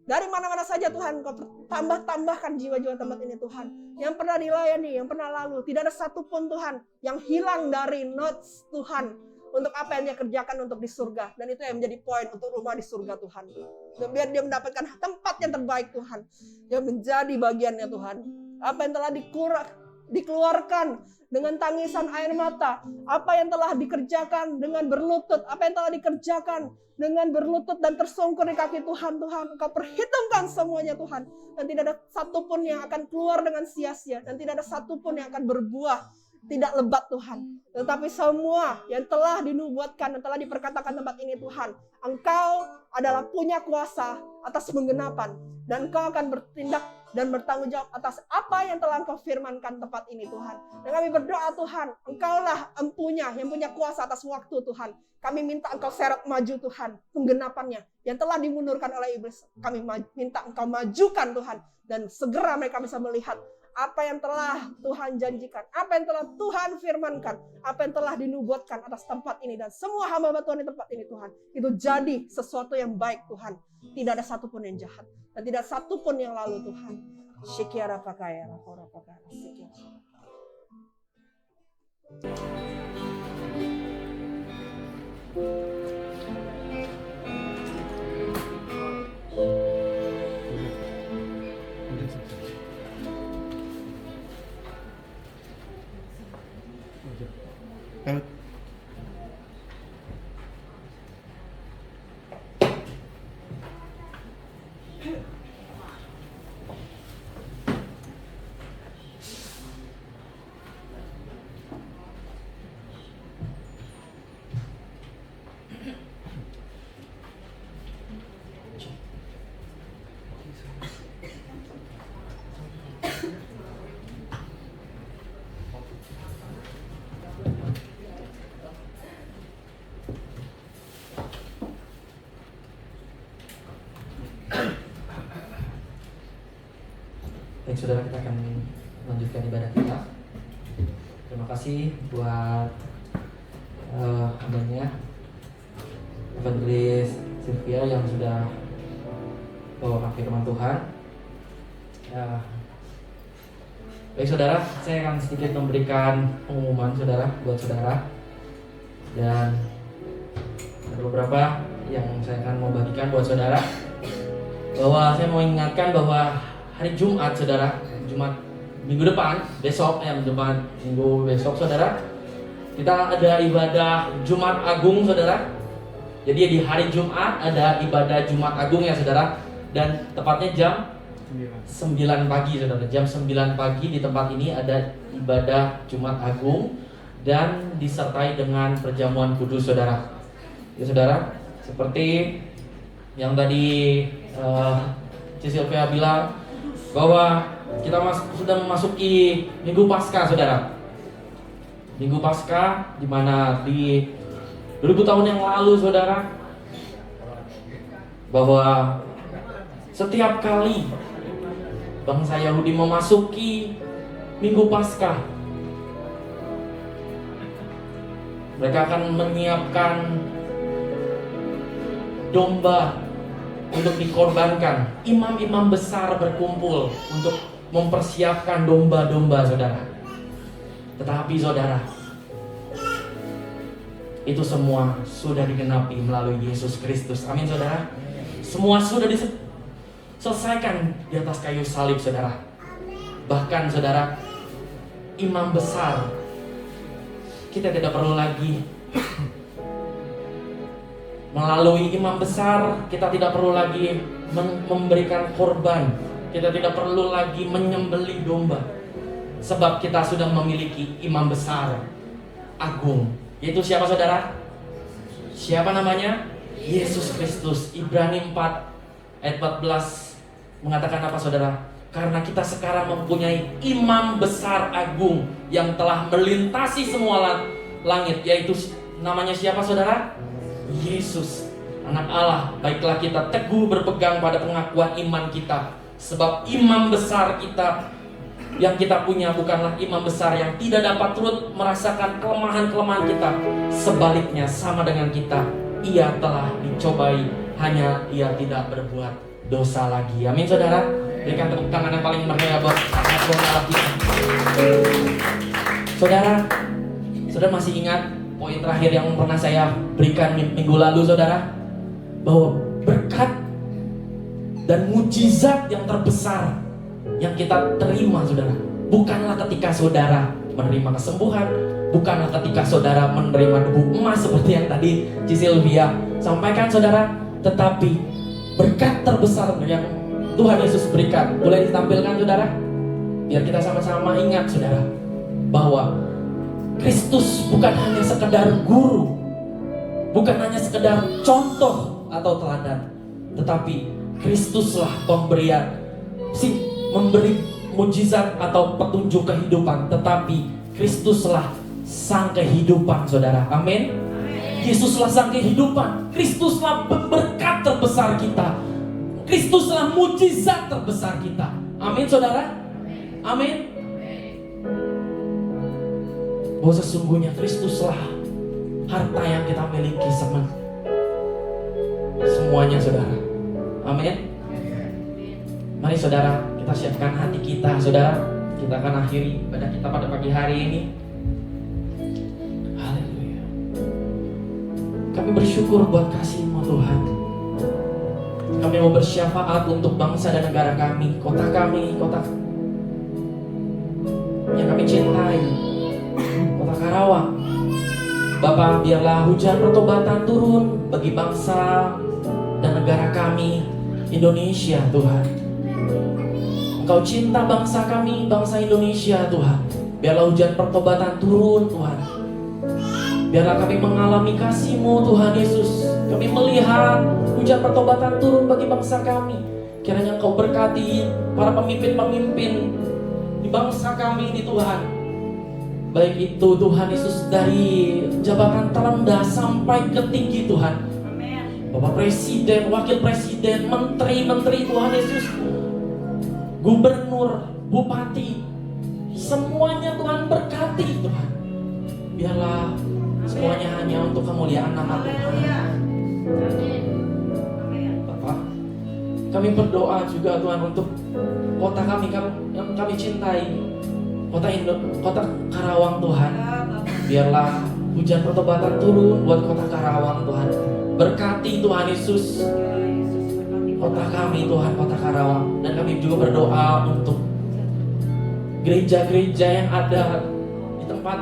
dari mana-mana saja Tuhan Kau tambahkan jiwa-jiwa tempat ini Tuhan. Yang pernah dilayani, yang pernah lalu. Tidak ada satupun Tuhan yang hilang dari notes Tuhan. Untuk apa yang dia kerjakan untuk di surga. Dan itu yang menjadi poin untuk rumah di surga Tuhan. Dan biar dia mendapatkan tempat yang terbaik Tuhan. Yang menjadi bagiannya Tuhan. Apa yang telah dikeluarkan dengan tangisan air mata. Apa yang telah dikerjakan dengan berlutut. Apa yang telah dikerjakan dengan berlutut dan tersungkur di kaki Tuhan. Tuhan, Engkau perhitungkan semuanya Tuhan. Dan tidak ada satupun yang akan keluar dengan sia-sia. Dan tidak ada satupun yang akan berbuah tidak lebat Tuhan. Tetapi semua yang telah dinubuatkan dan telah diperkatakan tempat ini Tuhan, Engkau adalah punya kuasa atas penggenapan. Dan Engkau akan bertindak dan bertanggung jawab atas apa yang telah Engkau firmankan tempat ini Tuhan. Dan kami berdoa Tuhan, Engkaulah empunya yang punya kuasa atas waktu Tuhan. Kami minta Engkau seret maju Tuhan, penggenapannya yang telah dimundurkan oleh iblis. Kami minta Engkau majukan Tuhan. Dan segera mereka bisa melihat apa yang telah Tuhan janjikan, apa yang telah Tuhan firmankan, apa yang telah dinubuatkan atas tempat ini dan semua hamba Tuhan di tempat ini Tuhan. Itu jadi sesuatu yang baik Tuhan. Tidak ada satupun yang jahat dan tidak satupun yang lalu Tuhan. Syikiara pakaya, rahora pakaya, syikiara. Baik saudara, kita akan melanjutkan ibadah kita. Terima kasih buat hambanya Evangelis Sylvia yang sudah bawakan firman Tuhan. Baik saudara, saya akan sedikit memberikan pengumuman saudara buat saudara. Dan ada beberapa yang saya akan mau bagikan buat saudara. Bahwa saya mau ingatkan bahwa hari Jumat saudara, Jumat minggu depan, minggu besok saudara, kita ada ibadah Jumat Agung saudara. Jadi di hari Jumat ada ibadah Jumat Agung ya saudara. Dan tepatnya jam 9 pagi saudara. Jam 9 pagi di tempat ini ada ibadah Jumat Agung dan disertai dengan perjamuan kudus saudara. Ya saudara, seperti yang tadi Sylvia bilang, bahwa kita sudah memasuki Minggu Paskah saudara. Minggu Paskah di mana di 2000 tahun yang lalu saudara, bahwa setiap kali bangsa Yahudi memasuki Minggu Paskah, mereka akan menyiapkan domba untuk dikorbankan. Imam-imam besar berkumpul untuk mempersiapkan domba-domba saudara. Tetapi saudara, itu semua sudah digenapi melalui Yesus Kristus. Amin saudara. Semua sudah diselesaikan di atas kayu salib saudara. Bahkan saudara, imam besar, kita tidak perlu lagi melalui imam besar, kita tidak perlu lagi memberikan korban. Kita tidak perlu lagi menyembelih domba. Sebab kita sudah memiliki imam besar agung. Yaitu siapa saudara? Siapa namanya? Yesus Kristus. Ibrani 4 ayat 14 mengatakan apa saudara? Karena kita sekarang mempunyai imam besar agung yang telah melintasi semua langit. Yaitu namanya siapa saudara? Yesus, anak Allah. Baiklah kita teguh berpegang pada pengakuan iman kita. Sebab imam besar kita yang kita punya bukanlah imam besar yang tidak dapat turut merasakan kelemahan-kelemahan kita. Sebaliknya sama dengan kita, ia telah dicobai, hanya ia tidak berbuat dosa lagi. Amin saudara. Berikan tepuk tangan yang paling meriah buat Allah kita. Saudara masih ingat poin terakhir yang pernah saya berikan minggu lalu saudara, bahwa berkat dan mujizat yang terbesar yang kita terima saudara, bukanlah ketika saudara menerima kesembuhan, bukanlah ketika saudara menerima debu emas seperti yang tadi Sylvia sampaikan saudara, tetapi berkat terbesar yang Tuhan Yesus berikan. Boleh ditampilkan saudara, biar kita sama-sama ingat saudara, bahwa Kristus bukan hanya sekedar guru, bukan hanya sekedar contoh atau teladan, tetapi Kristuslah memberi mujizat atau petunjuk kehidupan, tetapi Kristuslah sang kehidupan, saudara. Amin. Yesuslah sang kehidupan, Kristuslah berkat terbesar kita, Kristuslah mujizat terbesar kita. Amin, saudara. Amin. Bahwa sesungguhnya Kristuslah harta yang kita miliki semuanya, saudara. Amin. Mari saudara, kita siapkan hati kita, saudara. Kita akan akhiri ibadah kita pada pagi hari ini. Haleluya. Kami bersyukur buat kasih-Mu, Tuhan. Kami mau bersyafaat untuk bangsa dan negara kami, kota yang kami cintai, kota Karawang. Bapa, biarlah hujan pertobatan turun bagi bangsa dan negara kami, Indonesia, Tuhan. Engkau cinta bangsa kami, bangsa Indonesia, Tuhan. Biarlah hujan pertobatan turun, Tuhan. Biarlah kami mengalami kasih-Mu, Tuhan Yesus. Kami melihat hujan pertobatan turun bagi bangsa kami. Kiranya Engkau berkati para pemimpin-pemimpin di bangsa kami ini, Tuhan. Baik itu, Tuhan Yesus, dari jabatan terendah sampai ke tinggi, Tuhan. Bapak Presiden, Wakil Presiden, Menteri-Menteri, Tuhan Yesus, Gubernur, Bupati, semuanya Tuhan berkati, Tuhan. Biarlah semuanya hanya untuk kemuliaan nama Tuhan. Bapak, kami berdoa juga, Tuhan, untuk kota kami yang kami cintai, kota Karawang, Tuhan. Biarlah hujan pertobatan turun buat kota Karawang, Tuhan. Berkati, Tuhan Yesus, kota kami, Tuhan, kota Karawang. Dan kami juga berdoa untuk gereja-gereja yang ada di tempat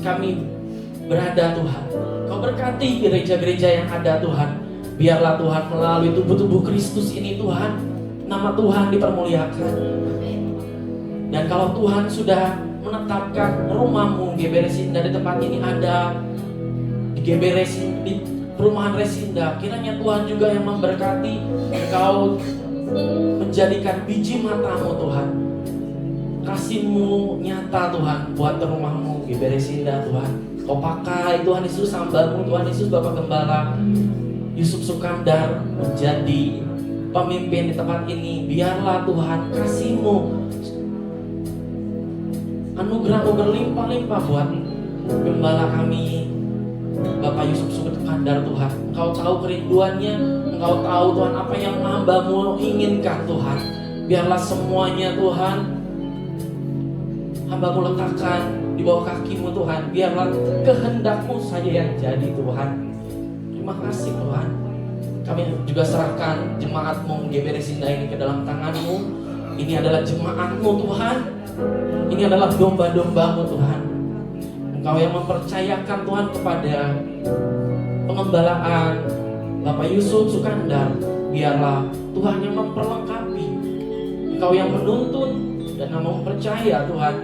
kami berada, Tuhan. Kau berkati gereja-gereja yang ada, Tuhan. Biarlah, Tuhan, melalui tubuh-tubuh Kristus ini, Tuhan, nama Tuhan dipermuliakan. Dan kalau Tuhan sudah menetapkan rumah-Mu GBR Resinda di tempat ini ada, di GBR Resinda, di perumahan Resinda, kiranya Tuhan juga yang memberkati. Engkau menjadikan biji mata-Mu, Tuhan. Kasih-Mu nyata, Tuhan, buat rumah-Mu GBR Resinda, Tuhan. Kau pakai, Tuhan Yesus, hamba-Mu, Tuhan Yesus, Bapak Gembala Yusuf Sukandar menjadi pemimpin di tempat ini. Biarlah, Tuhan, kasih-Mu, anugerah-Mu berlimpah-limpah buat gembala kami, Bapak Yusuf Sukandar, Tuhan. Engkau tahu kerinduannya, Engkau tahu, Tuhan, apa yang hamba-Mu inginkan, Tuhan. Biarlah semuanya, Tuhan, hamba-Mu letakkan di bawah kaki-Mu, Tuhan. Biarlah kehendak-Mu saja yang jadi, Tuhan. Terima kasih, Tuhan. Kami juga serahkan jemaat-Mu GBR Resinda ini ke dalam tangan-Mu. Ini adalah jemaat-Mu, Tuhan. Ini adalah domba-domba-Mu, Tuhan. Engkau yang mempercayakan, Tuhan, kepada pengembalaan Bapak Yusuf Sukandar. Biarlah Tuhan yang memperlengkapi. Engkau yang menuntun dan yang mempercaya, Tuhan.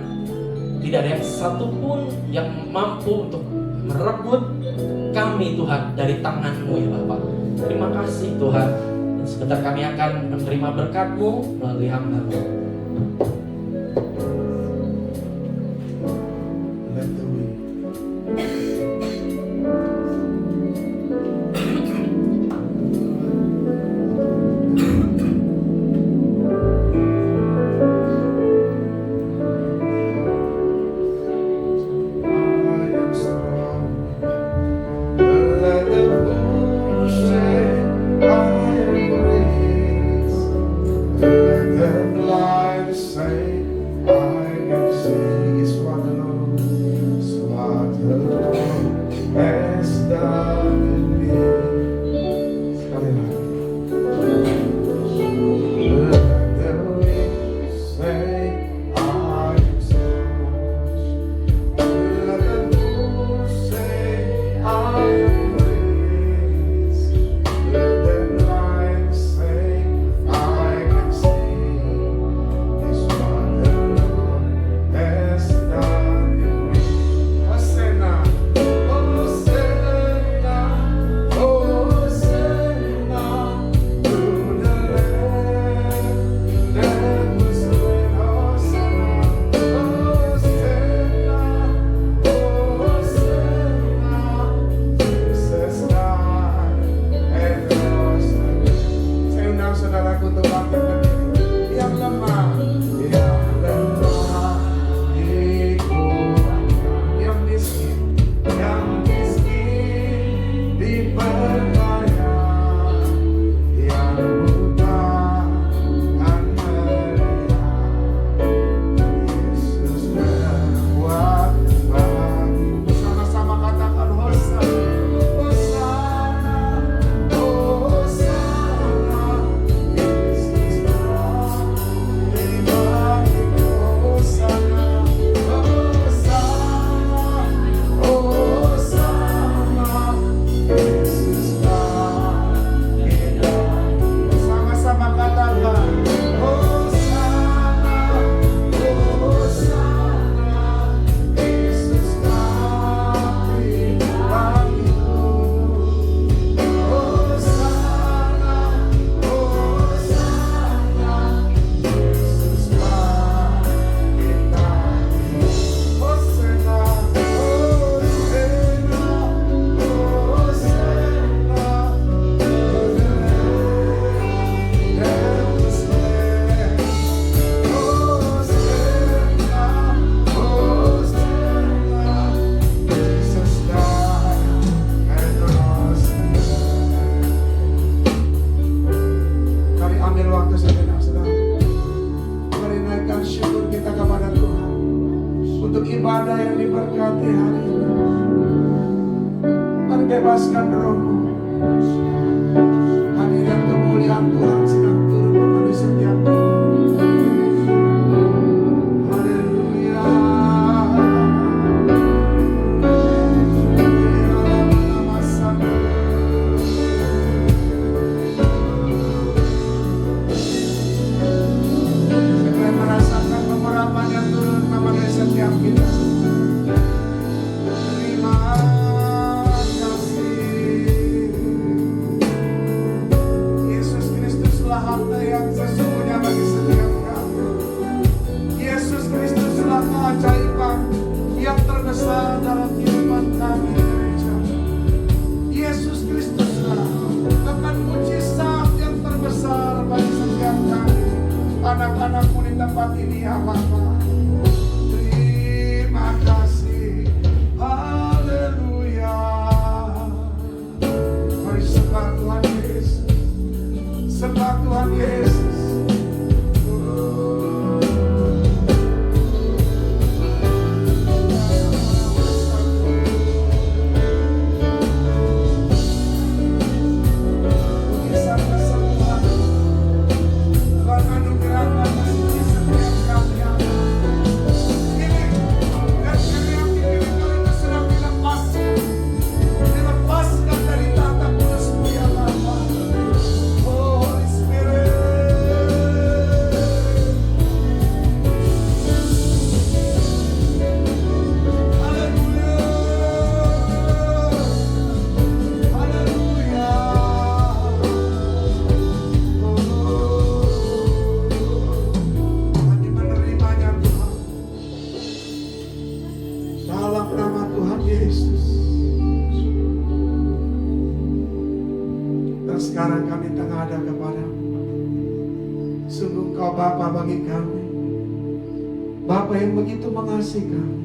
Tidak ada yang satupun yang mampu untuk merebut kami, Tuhan, dari tangan-Mu, ya Bapak. Terima kasih, Tuhan. Dan sebentar kami akan menerima berkat-Mu melalui hamba-Mu. Say ibadah yang diberkati hari ini. Mari bebaskan rohmu. Hadirat kemuliaan Tuhan sedang turun memenuhi setiap tubuh. Haleluya. Saya merasakan pemerapan yang turun memenuhi setiap kita. Terima kasih. Yesus Kristuslah harta yang sesungguhnya bagi setiap kami. Yesus Kristuslah keajaiban yang terbesar dalam kehidupan kami gereja. Yesus Kristuslah akan mujizat yang terbesar bagi setiap kami, anak-anakmu di tempat ini ya Bapa. Terima kasih. Haleluya. Mari sembah Tuhan Yesus. Sembah Tuhan Yesus. Mujizat kesembuhan Tuhan anugerahkan di setiap kami. Ini dan yang dipilih itu sedang dilepaskan dari tata kudus-Mu ya Bapa. Oh Holy Spirit. Haleluya. Haleluya. Kami menerimanya Tuhan. Dalam nama Tuhan Yesus. Dan sekarang kami tengadah kepada-Mu. Sungguh Engkau Bapa bagi kami. Bapa yang begitu mengasihi kami.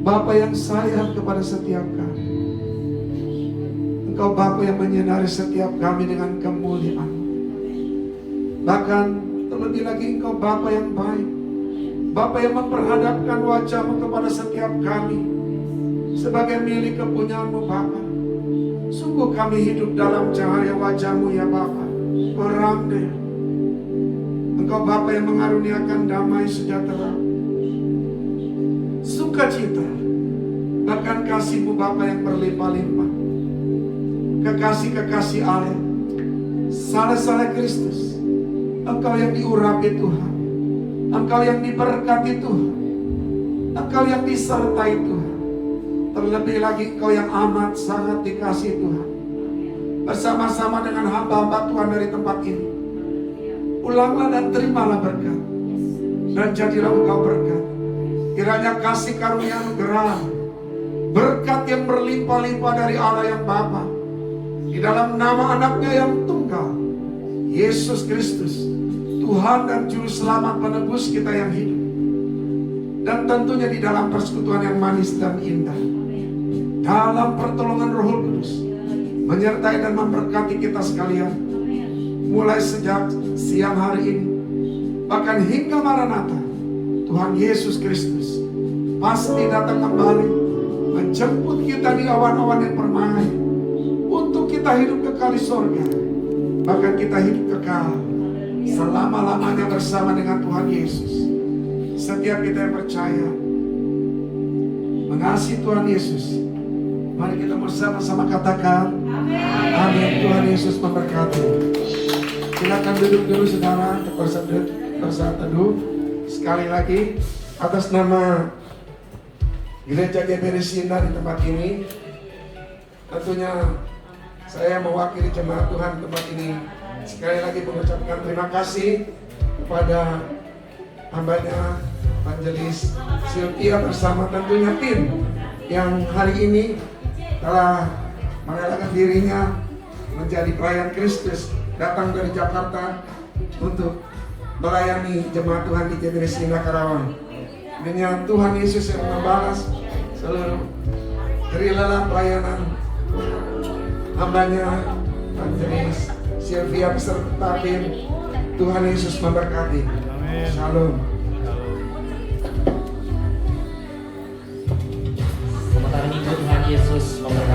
Bapa yang sayang kepada setiap kami. Engkau Bapa yang menyinari setiap kami dengan kemuliaan. Bahkan terlebih lagi Engkau Bapa yang baik. Bapa yang memperhadapkan wajah-Mu kepada setiap kami sebagai milik kepunyaan-Mu Bapa. Sungguh kami hidup dalam cahaya wajah-Mu ya Bapa. Koramde. Engkau Bapa yang mengaruniakan damai sejahtera, sukacita, bahkan kasih-Mu Bapa yang berlimpah-limpah. Kekasih-kekasih Allah, saleh-saleh Kristus. Engkau yang diurapi Tuhan. Engkau yang diberkati Tuhan. Engkau yang disertai Tuhan. Terlebih lagi Engkau yang amat sangat dikasihi Tuhan. Bersama-sama dengan hamba-hamba Tuhan dari tempat ini, ulanglah dan terimalah berkat. Dan jadilah Engkau berkat. Kiranya kasih karunia anugerah, berkat yang berlimpah-limpah dari Allah yang Bapa, di dalam nama anaknya yang tunggal, Yesus Kristus, Tuhan dan Juru Selamat penebus kita yang hidup. Dan tentunya di dalam persekutuan yang manis dan indah, dalam pertolongan Roh Kudus, menyertai dan memberkati kita sekalian, mulai sejak siang hari ini, bahkan hingga Maranatha. Tuhan Yesus Kristus pasti datang kembali, menjemput kita di awan-awan yang permai, untuk kita hidup kekal di sorga. Bahkan kita hidup kekal selama-lamanya bersama dengan Tuhan Yesus. Setiap kita yang percaya mengasihi Tuhan Yesus, mari kita bersama-sama katakan amin. Tuhan Yesus memberkati. Silakan duduk dulu saudara, bersaat teduh. Sekali lagi atas nama Gereja GBI Resina di tempat ini, tentunya saya mewakili jemaat Tuhan di tempat ini sekali lagi mengucapkan terima kasih kepada hambanya Evangelis Sylvia bersama tentunya tim yang hari ini telah merelakan dirinya menjadi pelayan Kristus, datang dari Jakarta untuk melayani jemaat Tuhan di GBI Resina Karawang. Dengan Tuhan Yesus yang membalas seluruh kerilalan pelayanan hambanya Evangelis Sylvia beserta tim. Tuhan Yesus memberkati. Shalom. Hari Minggu Tuhan Yesus memberkati.